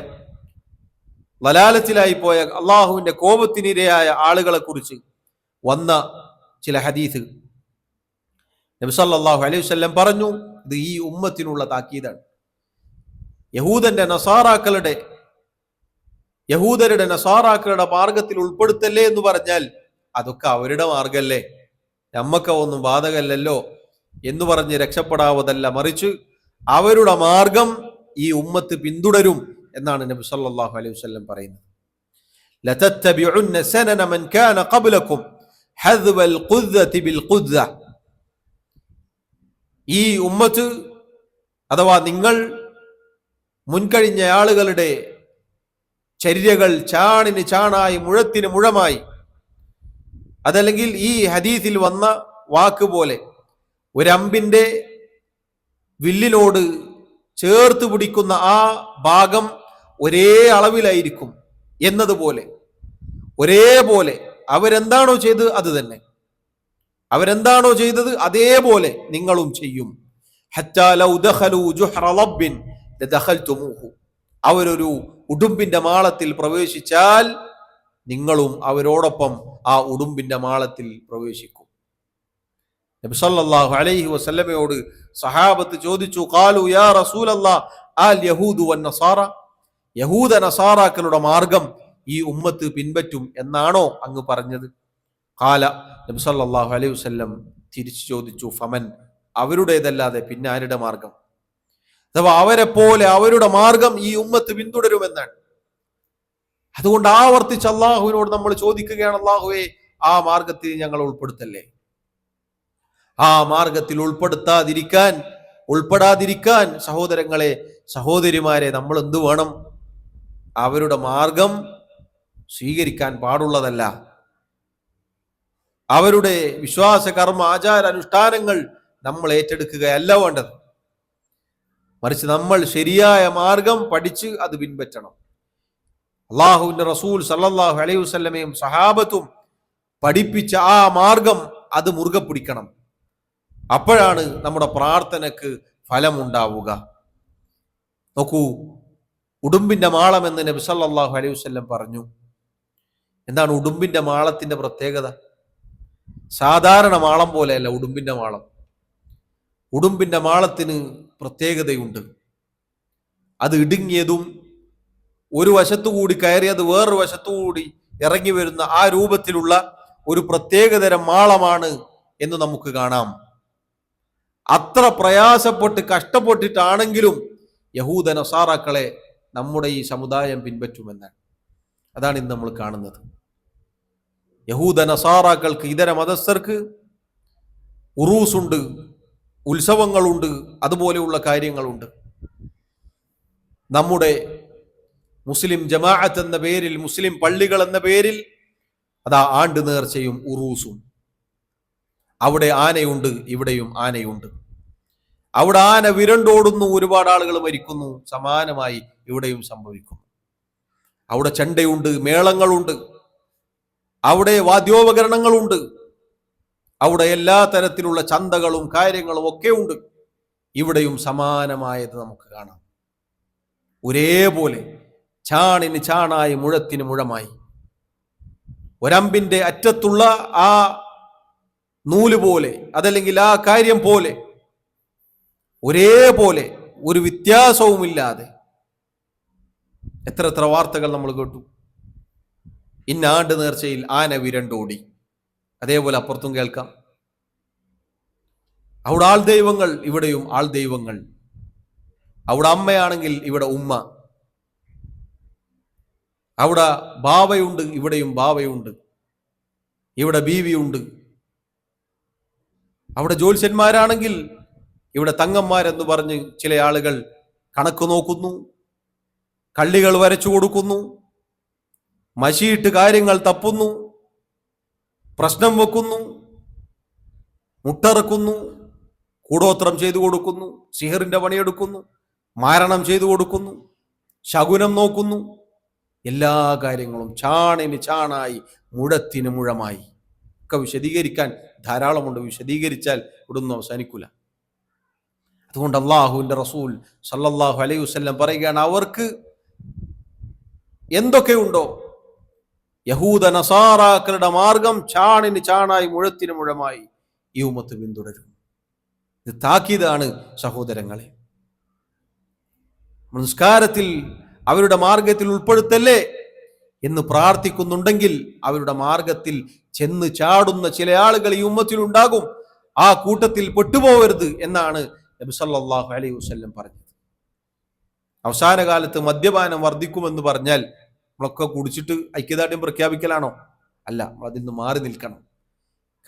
ലലാലത്തിലായി പോയ, അള്ളാഹുവിന്റെ കോപത്തിനിരയായ ആളുകളെ കുറിച്ച് വന്ന ചില ഹദീസ് നബി സല്ലല്ലാഹു അലൈഹി വസല്ലം പറഞ്ഞു. ഇത് ഈ ഉമ്മത്തിനുള്ള താക്കീതാണ്. യഹൂദരുടെ നസാറാക്കളുടെ മാർഗത്തിൽ ഉൾപ്പെടുത്തല്ലേ എന്ന് പറഞ്ഞാൽ അതൊക്കെ അവരുടെ മാർഗല്ലേ, നമ്മക്ക ഒന്നും ബാധകല്ലല്ലോ എന്ന് പറഞ്ഞ് രക്ഷപ്പെടാവതല്ല, മറിച്ച് അവരുടെ മാർഗം ഈ ഉമ്മത്ത് പിന്തുടരും എന്നാണ് നബി സല്ലല്ലാഹു അലൈഹി വസല്ലം പറയുന്നത്. ലതത്തബിഉന്ന സനന മൻ കാന ഖബ്ലകും ഹദ്വൽ ഖുദ്ദതി ബിൽ ഖുദ്ദ. ഈ ഉമ്മത്ത് അഥവാ നിങ്ങൾ മുൻകഴിഞ്ഞ ആളുകളുടെ ചര്യകൾ ചാണിന് ചാണായി, മുഴത്തിന് മുഴമായി, അതല്ലെങ്കിൽ ഈ ഹദീസിൽ വന്ന വാക്ക് പോലെ ഒരമ്പിന്റെ വില്ലിനോട് ചേർത്ത് പിടിക്കുന്ന ആ ഭാഗം ഒരേ അളവിലായിരിക്കും എന്നതുപോലെ, ഒരേപോലെ അവരെന്താണോ ചെയ്തത് അത് തന്നെ, അവരെന്താണോ ചെയ്തത് അതേപോലെ നിങ്ങളും ചെയ്യും. ഹത്താ ലൗ ദഖലൂ ജുഹ്റ റബ്ബിൻ ലദഖൽതുമൂഹു. അവരൊരു ഉടുമ്പിന്റെ മാളത്തിൽ പ്രവേശിച്ചാൽ നിങ്ങളും അവരോടൊപ്പം ആ ഉടുമ്പിന്റെ മാളത്തിൽ പ്രവേശിക്കും. നബി സല്ലല്ലാഹു അലൈഹി വസല്ലമയോട് സഹാബത്ത് ചോദിച്ചു, ഖാലു യാ റസൂലല്ലാഹ് അൽ യഹൂദു വൻ നസാറ, യഹൂദ നസാറാക്കളുടെ മാർഗം ഈ ഉമ്മത്ത് പിൻപറ്റും എന്നാണോ അങ്ങ് പറഞ്ഞത്? ഖാല, നബി സല്ലല്ലാഹു അലൈഹി വസല്ലം തിരിച്ചു ചോദിച്ചു, ഫമൻ, അവരുടേതല്ലാതെ പിന്നെ ആരുടെ മാർഗം? അഥവാ അവരെ പോലെ അവരുടെ മാർഗം ഈ ഉമ്മത്ത് പിന്തുടരുമെന്നാണ്. അതുകൊണ്ട് ആവർത്തിച്ച് അള്ളാഹുവിനോട് നമ്മൾ ചോദിക്കുകയാണ്, അള്ളാഹുവേ ആ മാർഗത്തിൽ ഞങ്ങൾ ഉൾപ്പെടുത്തല്ലേ. ആ മാർഗത്തിൽ ഉൾപ്പെടാതിരിക്കാൻ സഹോദരങ്ങളെ, സഹോദരിമാരെ, നമ്മൾ എന്ത് വേണം? അവരുടെ മാർഗം സ്വീകരിക്കാൻ പാടുള്ളതല്ല. അവരുടെ വിശ്വാസ, കർമ്മ, ആചാര, അനുഷ്ഠാനങ്ങൾ നമ്മൾ ഏറ്റെടുക്കുകയല്ല വേണ്ടത്, മറിച്ച് നമ്മൾ ശരിയായ മാർഗം പഠിച്ച് അത് പിൻപറ്റണം. അള്ളാഹുവിന്റെ റസൂൽ സല്ലല്ലാഹു അലൈഹി വസല്ലമയും സഹാബത്തും പഠിപ്പിച്ച ആ മാർഗം അത് മുറുകെ പിടിക്കണം. അപ്പോഴാണ് നമ്മുടെ പ്രാർത്ഥനക്ക് ഫലമുണ്ടാവുക. നോക്കൂ, ഉടുമ്പിന്റെ മാളം എന്ന് നബി സല്ലല്ലാഹു അലൈഹി വസല്ലം പറഞ്ഞു. എന്താണ് ഉടുമ്പിന്റെ മാളത്തിന്റെ പ്രത്യേകത? സാധാരണ മാളം പോലെയല്ല ഉടുമ്പിന്റെ മാളം. ഉടുമ്പിന്റെ മാളത്തിന് പ്രത്യേകതയുണ്ട്. അത് ഇടുങ്ങിയതും ഒരു വശത്തുകൂടി കയറി അത് വേറൊരു വശത്തുകൂടി ഇറങ്ങി വരുന്ന ആ രൂപത്തിലുള്ള ഒരു പ്രത്യേകതരം മാളമാണ് എന്ന് നമുക്ക് കാണാം. അത്ര പ്രയാസപ്പെട്ട് കഷ്ടപ്പെട്ടിട്ടാണെങ്കിലും യഹൂദ നസാറാക്കളെ നമ്മുടെ ഈ സമുദായം പിൻപറ്റുമെന്നാണ്. അതാണ് ഇന്ന് നമ്മൾ കാണുന്നത്. യഹൂദ നസാറാക്കൾക്ക്, ഇതര മതസ്ഥർക്ക് ഉറൂസുണ്ട്, ഉത്സവങ്ങളുണ്ട്, അതുപോലെയുള്ള കാര്യങ്ങളുണ്ട്. നമ്മുടെ മുസ്ലിം ജമാഅത്ത് എന്ന പേരിൽ, മുസ്ലിം പള്ളികൾ എന്ന പേരിൽ അതാ ആണ്ട് നേർച്ചയും ഉറൂസും. അവിടെ ആനയുണ്ട്, ഇവിടെയും ആനയുണ്ട്. അവിടെ ആന വിരണ്ടോടുന്നു, ഒരുപാട് ആളുകൾ മരിക്കുന്നു. സമാനമായി ഇവിടെയും സംഭവിക്കുന്നു. അവിടെ ചെണ്ടയുണ്ട്, മേളങ്ങളുണ്ട്, അവിടെ വാദ്യോപകരണങ്ങളുണ്ട്, അവിടെ എല്ലാ തരത്തിലുള്ള ചന്തകളും കാര്യങ്ങളും ഒക്കെ ഉണ്ട്. ഇവിടെയും സമാനമായത് നമുക്ക് കാണാം. ഒരേപോലെ ചാണിന് ചാണായി മുഴത്തിന് മുഴമായി, ഒരമ്പിന്റെ അറ്റത്തുള്ള ആ നൂല് പോലെ, അതല്ലെങ്കിൽ ആ കാര്യം പോലെ, ഒരേപോലെ ഒരു വ്യത്യാസവുമില്ലാതെ എത്ര എത്ര വാർത്തകൾ നമ്മൾ കേട്ടു. ഇന്ന ആണ്ട് നേർച്ചയിൽ ആന വിരണ്ടോടി. അതേപോലെ അപ്പുറത്തും കേൾക്കാം. അവിടെ ആൾ ദൈവങ്ങൾ, ഇവിടെയും ആൾ ദൈവങ്ങൾ. അവിടെ അമ്മയാണെങ്കിൽ ഇവിടെ ഉമ്മ. അവിടെ ബാവയുണ്ട്, ഇവിടെയും ബാവയുണ്ട്. ഇവിടെ ബീവിയുണ്ട്. അവിടെ ജ്യോത്സ്യന്മാരാണെങ്കിൽ ഇവിടെ തങ്ങന്മാരെന്ന് പറഞ്ഞ് ചില ആളുകൾ കണക്ക് നോക്കുന്നു, കള്ളികൾ വരച്ചു കൊടുക്കുന്നു, മഷിയിട്ട് കാര്യങ്ങൾ തപ്പുന്നു, പ്രശ്നം വെക്കുന്നു, മുട്ടറക്കുന്നു, കൂടോത്രം ചെയ്തു കൊടുക്കുന്നു, സിഹറിന്റെ പണിയെടുക്കുന്നു, മാരണം ചെയ്തു കൊടുക്കുന്നു, ശകുനം നോക്കുന്നു. എല്ലാ കാര്യങ്ങളും ചാണിന് ചാണായി മുഴത്തിന് മുഴമായി. ഒക്കെ വിശദീകരിക്കാൻ ധാരാളമുണ്ട്. വിശദീകരിച്ചാൽ ഇവിടൊന്നും അവസാനിക്കൂല. അതുകൊണ്ട് അള്ളാഹുവിന്റെ റസൂൽ സല്ലല്ലാഹു അലൈഹി വസല്ലം പറയുകയാണ്, അവർക്ക് എന്തൊക്കെയുണ്ടോ യഹൂദ നസാറാക്കളുടെ മാർഗം ചാണിന് ചാണായി മുഴത്തിന് മുഴമായി ഈ ഉമ്മത്ത് പിന്തുടരും. ഇത് താക്കീതാണ് സഹോദരങ്ങളെ. നിസ്കാരത്തിൽ അവരുടെ മാർഗത്തിൽ ഉൾപ്പെടുത്തല്ലേ എന്ന് പ്രാർത്ഥിക്കുന്നുണ്ടെങ്കിൽ അവരുടെ മാർഗത്തിൽ ചെന്ന് ചാടുന്ന ചില ആളുകൾ ഈ ഉമ്മത്തിൽ ഉണ്ടാകും. ആ കൂട്ടത്തിൽ പെട്ടുപോകരുത് എന്നാണ് നബി സല്ലല്ലാഹു അലൈഹി വസല്ലം പറഞ്ഞത്. അവസാന കാലത്ത് മദ്യപാനം വർദ്ധിക്കുമെന്ന് പറഞ്ഞാൽ നമ്മളൊക്കെ കുടിച്ചിട്ട് ഐക്യദാർഢ്യം പ്രഖ്യാപിക്കലാണോ? അല്ല, അതിൽ നിന്ന് മാറി നിൽക്കണം.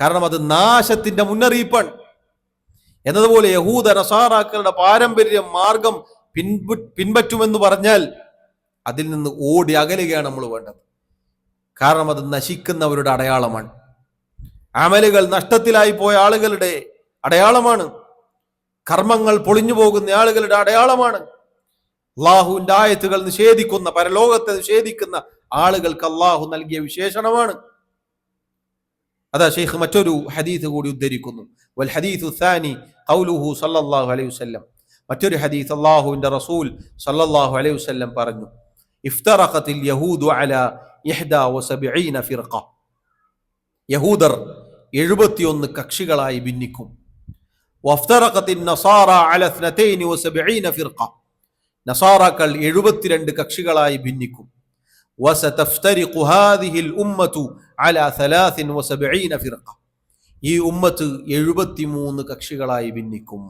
കാരണം അത് നാശത്തിന്റെ മുന്നറിയിപ്പാണ്. എന്നതുപോലെ യഹൂദ നസാറാക്കളുടെ പാരമ്പര്യ മാർഗം പിൻപറ്റുമെന്ന് പറഞ്ഞാൽ അതിൽ നിന്ന് ഓടി അകലുകയാണ് നമ്മൾ വേണ്ടത്. കാരണം അത് നശിക്കുന്നവരുടെ അടയാളമാണ്. അമലുകൾ നഷ്ടത്തിലായി പോയ ആളുകളുടെ അടയാളമാണ്. കർമ്മങ്ങൾ പൊളിഞ്ഞു പോകുന്ന ആളുകളുടെ അടയാളമാണ്. അള്ളാഹുവിന്റെ ആയത്തുകൾ നിഷേധിക്കുന്ന, പരലോകത്തെ നിഷേധിക്കുന്ന ആളുകൾക്ക് അള്ളാഹു നൽകിയ വിശേഷണമാണ്. അതാ ശൈഖ് മറ്റൊരു ഹദീസ് കൂടി ഉദ്ധരിക്കുന്നു. വൽ ഹദീസു സാനി ഖൗലുഹു സല്ലല്ലാഹു അലൈഹി വസല്ലം. മറ്റൊരു ഹദീസ് അള്ളാഹുവിന്റെ റസൂൽ സല്ലല്ലാഹു അലൈഹി വസല്ലം പറഞ്ഞു, ഇഫ്തറഖത്തിൽ യഹൂദു അലാ 71 ഫിർഖ. യഹൂദർ 71 കക്ഷികളായി ഭിന്നിക്കും. വഫ്തറഖത്തിൻ നസാറ അലാ 72 ഫിർഖ. നസാറാക്കൾ 72 കക്ഷികളായി ഭിന്നിക്കും. വസതഫ്തരിഖു ഹാദിഹിൽ ഉമ്മതു അലാ 73 ഫിർഖ. ഈ ഉമ്മത്ത് 73 കക്ഷികളായി ഭിന്നിക്കും.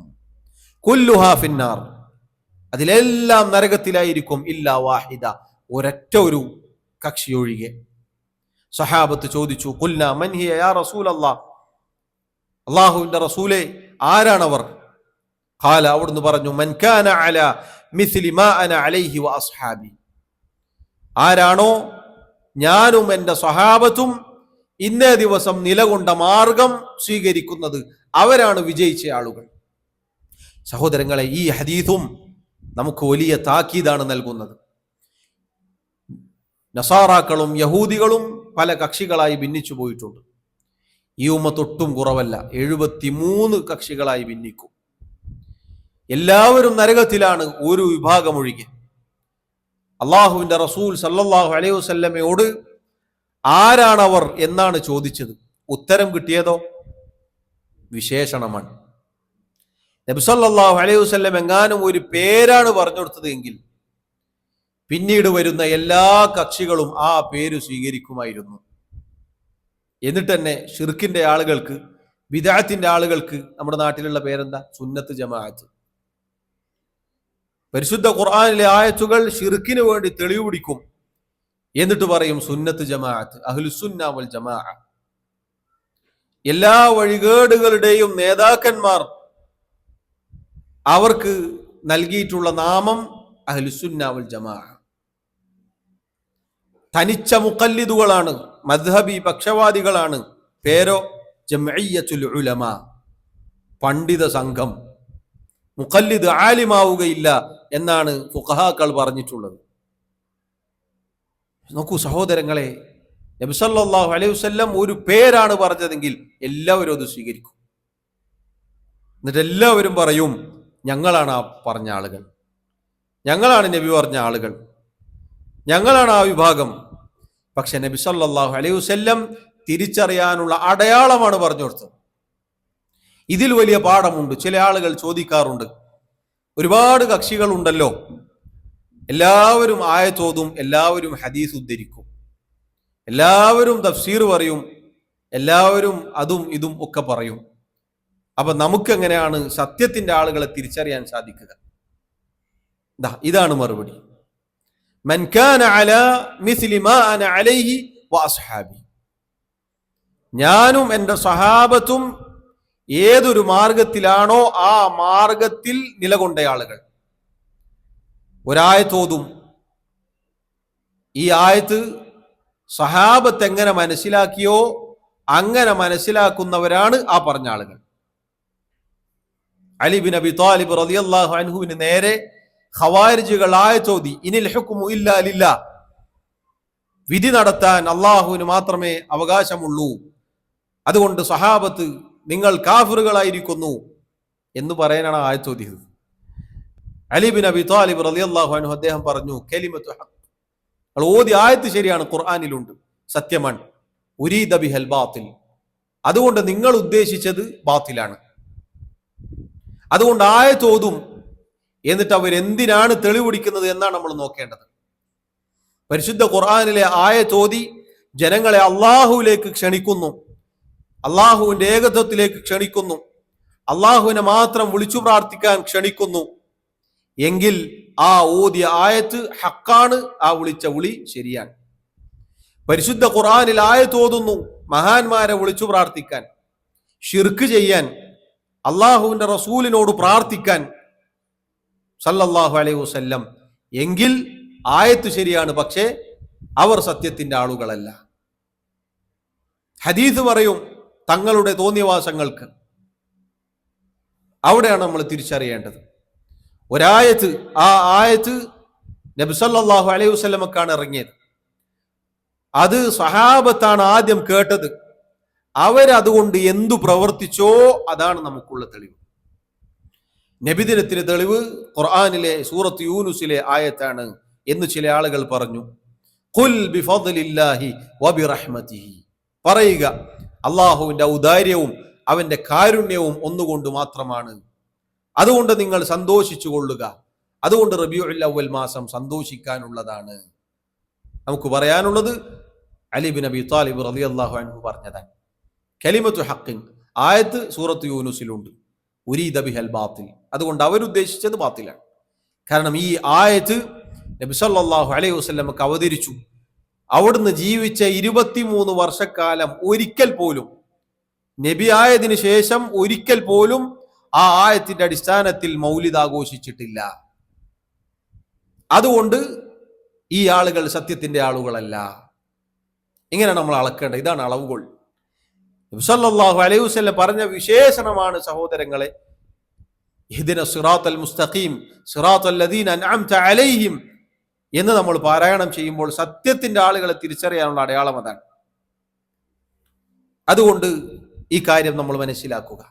കുല്ലുഹാ ഫിന്നാർ. അതിലെല്ലാം നരകത്തിലായിരിക്കും. ഇല്ലാ വാഹിദ, ഒരൊറ്റ ഒരു കക്ഷി ഒഴികെ. സഹാബത്ത് ചോദിച്ചു, ഖുൽനാ മൻ ഹിയ യാ റസൂലല്ലാഹ്, അല്ലാഹുവിന്റെ റസൂലേ ആരാണവർ? ഖാല, അവിടുന്ന് പറഞ്ഞു, മൻ കാന അലാ മിസ്ലി മാ അന അലൈഹി വ അസ്ഹാബി. ആരാണോ ഞാനും എൻ്റെ സ്വഹാബത്തും ഇന്നേ ദിവസം നിലകൊണ്ട മാർഗം സ്വീകരിക്കുന്നത്, അവരാണ് വിജയിച്ച ആളുകൾ. സഹോദരങ്ങളെ, ഈ ഹദീസും നമുക്ക് വലിയ താക്കീതാണ് നൽകുന്നത്. നസാറാക്കളും യഹൂദികളും പല കക്ഷികളായി ഭിന്നിച്ചു പോയിട്ടുണ്ട്. ഈ ഉമ്മത്തൊട്ടും കുറവല്ല, 73 കക്ഷികളായി ഭിന്നിക്കും. എല്ലാവരും നരകത്തിലാണ്, ഒരു വിഭാഗം ഒഴികെ. അള്ളാഹുവിന്റെ റസൂൽ സല്ലല്ലാഹു അലൈഹി വസല്ലമയോട് ആരാണവർ എന്നാണ് ചോദിച്ചത്. ഉത്തരം കിട്ടിയതോ വിശേഷണമാണ്. നബി സല്ലല്ലാഹു അലൈഹി വസല്ലം എങ്ങാനും ഒരു പേരാണ് പറഞ്ഞു കൊടുത്തത് എങ്കിൽ പിന്നീട് വരുന്ന എല്ലാ കക്ഷികളും ആ പേര് സ്വീകരിക്കുമായിരുന്നു. എന്നിട്ട് തന്നെ ഷിർക്കിന്റെ ആളുകൾക്ക്, ബിദഅത്തിന്റെ ആളുകൾക്ക് നമ്മുടെ നാട്ടിലുള്ള പേരെന്താ? സുന്നത്ത് ജമാഅത്ത്. പരിശുദ്ധ ഖുർആനിലെ ആയത്തുകൾ ഷിർക്കിന് വേണ്ടി തെളിവ് പിടിക്കും. എന്നിട്ട് പറയും സുന്നത്ത് ജമാഅത്ത്, അഹ്ലുസുന്ന വൽ ജമാഅ. എല്ലാ വഴികേടുകളുടെയും നേതാക്കന്മാർ അവർക്ക് നൽകിയിട്ടുള്ള നാമം അഹ്ലുസുന്ന വൽ ജമാഅ. തനിച്ച മുഖല്ലിദുകളാണ്, മദ്ഹബി പക്ഷവാദികളാണ്. പേരോ ജംഇയ്യത്തുൽ ഉലമ, പണ്ഡിത സംഘം. മുഖല്ലിദ് ആലിമാവുകയില്ല എന്നാണ് ഫുഖഹാക്കൾ പറഞ്ഞിട്ടുള്ളത്. നോക്കൂ സഹോദരങ്ങളെ, നബി സല്ലല്ലാഹു അലൈഹി വസല്ലം ഒരു പേരാണ് പറഞ്ഞതെങ്കിൽ എല്ലാവരും അത് സ്വീകരിക്കും. എന്നിട്ട് എല്ലാവരും പറയും, ഞങ്ങളാണ് ആ പറഞ്ഞ ആളുകൾ, ഞങ്ങളാണ് നബി പറഞ്ഞ ആളുകൾ, ഞങ്ങളാണ് ആ വിഭാഗം. പക്ഷെ നബി സല്ലല്ലാഹു അലൈഹി വസല്ലം തിരിച്ചറിയാനുള്ള അടയാളമാണ് പറഞ്ഞു കൊടുത്തത്. ഇതിൽ വലിയ പാഠമുണ്ട്. ചില ആളുകൾ ചോദിക്കാറുണ്ട്, ഒരുപാട് കക്ഷികളുണ്ടല്ലോ, എല്ലാവരും ആയത്തോതും, എല്ലാവരും ഹദീസ് ഉദ്ധരിക്കും, എല്ലാവരും തഫ്സീർ പറയും, എല്ലാവരും അതും ഇതും ഒക്കെ പറയും. അപ്പൊ നമുക്കെങ്ങനെയാണ് സത്യത്തിന്റെ ആളുകളെ തിരിച്ചറിയാൻ സാധിക്കുക? ഇതാണ് മറുപടി. മൻ കാന അലാ മിസ്ലി മാ അന അലൈഹി വഅസ്ഹാബി, ഞാനും എൻ്റെ സഹാബത്തും ഏതൊരു മാർഗത്തിലാണോ ആ മാർഗത്തിൽ നിലകൊണ്ട ആളുകൾ. ഒരായത്തോതും, ഈ ആയത്ത് സഹാബത്ത് എങ്ങനെ മനസ്സിലാക്കിയോ അങ്ങനെ മനസ്സിലാക്കുന്നവരാണ് ആ പറഞ്ഞ ആളുകൾ. അലി ബിൻ അബി ത്വാലിബ് റളിയല്ലാഹു അൻഹുവിന് നേരെ ഖവാരിജുകൾ ആയത്തോതി, ഇനിൽ ഹുക്മു ഇല്ലാ ലില്ലാ, വിധി നടത്താൻ അള്ളാഹുവിന് മാത്രമേ അവകാശമുള്ളൂ, അതുകൊണ്ട് സഹാബത്ത് നിങ്ങൾ കാഫിറുകളായിരിക്കുന്നു എന്ന് പറയാനാണ് ആയത്തോതിയത്. അലി ബിൻ അബി ത്വാലിബ് റളിയല്ലാഹു അൻഹു അദ്ദേഹം പറഞ്ഞു, കലിമത്തു ഹഖ്, ഓതി ആയത്ത് ശരിയാണ്, ഖുർആനിലുണ്ട്, സത്യമാണ്. ഉരീദ ബിഹൽ ബാത്തിൽ, അതുകൊണ്ട് നിങ്ങൾ ഉദ്ദേശിച്ചത് ബാത്തിലാണ്. അതുകൊണ്ട് ആയത്തോതും, എന്നിട്ട് അവരെന്തിനാണ് തെളിവെടുക്കുന്നത് എന്നാണ് നമ്മൾ നോക്കേണ്ടത്. പരിശുദ്ധ ഖുർആനിലെ ആയത്തോതി ജനങ്ങളെ അള്ളാഹുവിലേക്ക് ക്ഷണിക്കുന്നു, അള്ളാഹുവിന്റെ ഏകത്വത്തിലേക്ക് ക്ഷണിക്കുന്നു, അള്ളാഹുവിനെ മാത്രം വിളിച്ചു പ്രാർത്ഥിക്കാൻ ക്ഷണിക്കുന്നു എങ്കിൽ ആ ഓതിയ ആയത്ത് ഹക്കാണ്, ആ വിളിച്ച വിളി ശരിയാണ്. പരിശുദ്ധ ഖുർആനിൽ ആയത്തോതുന്നു മഹാന്മാരെ വിളിച്ചു പ്രാർത്ഥിക്കാൻ, ഷിർക്ക് ചെയ്യാൻ, അള്ളാഹുവിന്റെ റസൂലിനോട് പ്രാർത്ഥിക്കാൻ സല്ലല്ലാഹു അലൈഹി വസല്ലം, എങ്കിൽ ആയത്ത് ശരിയാണ്, പക്ഷേ അവർ സത്യത്തിന്റെ ആളുകളല്ല. ഹദീസ് പറയും തങ്ങളുടെ തോന്നിയവാസങ്ങൾക്ക്. അവിടെയാണ് നമ്മൾ തിരിച്ചറിയേണ്ടത്. ഒരായത്ത്, ആ ആയത്ത് നബി സല്ലല്ലാഹു അലൈഹി വസല്ലമക്കാണ് ഇറങ്ങിയത്, അത് സഹാബത്താണ് ആദ്യം കേട്ടത്, അവരതുകൊണ്ട് എന്തു പ്രവർത്തിച്ചോ അതാണ് നമുക്കുള്ള തെളിവ്. നബിദിനത്തിന് തെളിവ് ഖുർആനിലെ സൂറത്ത് യൂനുസിലെ ആയത്താണ് എന്ന് ചില ആളുകൾ പറഞ്ഞു. ഖുൽ ബിഫദ്ലില്ലാഹി വബിറഹ്മതിഹി, പറയുക അള്ളാഹുവിന്റെ ഔദാര്യവും അവന്റെ കാരുണ്യവും ഒന്നുകൊണ്ട് മാത്രമാണ്, അതുകൊണ്ട് നിങ്ങൾ സന്തോഷിച്ചു കൊള്ളുക, അതുകൊണ്ട് റബീഉൽ അവ്വൽ മാസം സന്തോഷിക്കാനുള്ളതാണ്. നമുക്ക് പറയാനുള്ളത് അലി ബിൻ അബി ത്വാലിബ് റളിയല്ലാഹു അൻഹു പറഞ്ഞതാണ്. കലിമത്തു ഹഖിൻ ആയത്ത് സൂറത്ത് യൂനുസിലുണ്ട്, ഉരീദ ബിഹൽ ബാത്തിൽ, അതുകൊണ്ട് അവരുദ്ദേശിച്ചത് ബാത്തിലാണ്. കാരണം ഈ ആയത്ത് നബി സല്ലല്ലാഹു അലൈഹി വസല്ലമക്ക് അവതരിച്ചു. അവിടുന്ന് ജീവിച്ച 23 വർഷക്കാലം ഒരിക്കൽ പോലും, നബി ആയതിനു ശേഷം ഒരിക്കൽ പോലും ആ ആയത്തിന്റെ അടിസ്ഥാനത്തിൽ മൗലിദ് ആഘോഷിച്ചിട്ടില്ല. അതുകൊണ്ട് ഈ ആളുകൾ സത്യത്തിന്റെ ആളുകളല്ല. ഇങ്ങനെ നമ്മൾ അളക്കേണ്ടത്. ഇതാണ് അളവുകൾ. നബി സല്ലല്ലാഹു അലൈഹി വസല്ലം പറഞ്ഞ വിശേഷണമാണ് സഹോദരങ്ങളെ, ഇഹ്ദിന സിറാത്തൽ മുസ്തഖീം സിറാത്തൽ ലദീന അൻഅംത അലൈഹിം എന്ന് നമ്മൾ പാരായണം ചെയ്യുമ്പോൾ സത്യത്തിന്റെ ആളുകളെ തിരിച്ചറിയാനുള്ള അടയാളം അതാണ്. അതുകൊണ്ട് ഈ കാര്യം നമ്മൾ മനസ്സിലാക്കുക.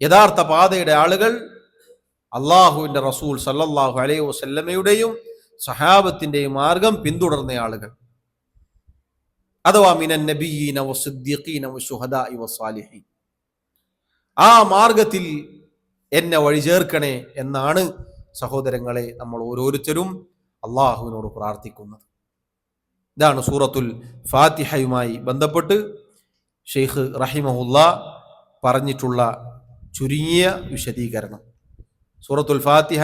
യഥാർത്ഥ പാതയുടെ ആളുകൾ അള്ളാഹുവിന്റെ റസൂൽ സല്ലല്ലാഹു അലൈഹി വസല്ലമയുടെയും സഹാബത്തിന്റെയും മാർഗം പിന്തുടർന്ന ആളുകൾ, അഥവാ മിനൻ നബിയ്യീന വസ്സിദ്ദീഖീന വശുഹദാഇ വസ്സാലിഹീൻ, ആ മാർഗത്തിൽ എന്നെ വഴി ചേർക്കണേ എന്നാണ് സഹോദരങ്ങളെ നമ്മൾ ഓരോരുത്തരും അള്ളാഹുവിനോട് പ്രാർത്ഥിക്കുന്നത്. ഇതാണ് സൂറത്തുൽ ഫാത്തിഹയുമായി ബന്ധപ്പെട്ട് ഷെയ്ഖ് റഹിമഹുല്ലാ പറഞ്ഞിട്ടുള്ള ചുരുങ്ങിയ വിശദീകരണം. സൂറത്തുൽ ഫാത്തിഹ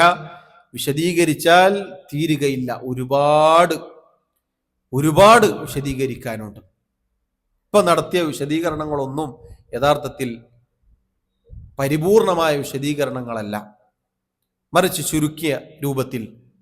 വിശദീകരിച്ചാൽ തീരുകയില്ല, ഒരുപാട് വിശദീകരിക്കാനുണ്ട്. ഇപ്പൊ നടത്തിയ വിശദീകരണങ്ങളൊന്നും യഥാർത്ഥത്തിൽ പരിപൂർണമായ വിശദീകരണങ്ങളല്ല, മറിച്ച് ചുരുക്കിയ രൂപത്തിൽ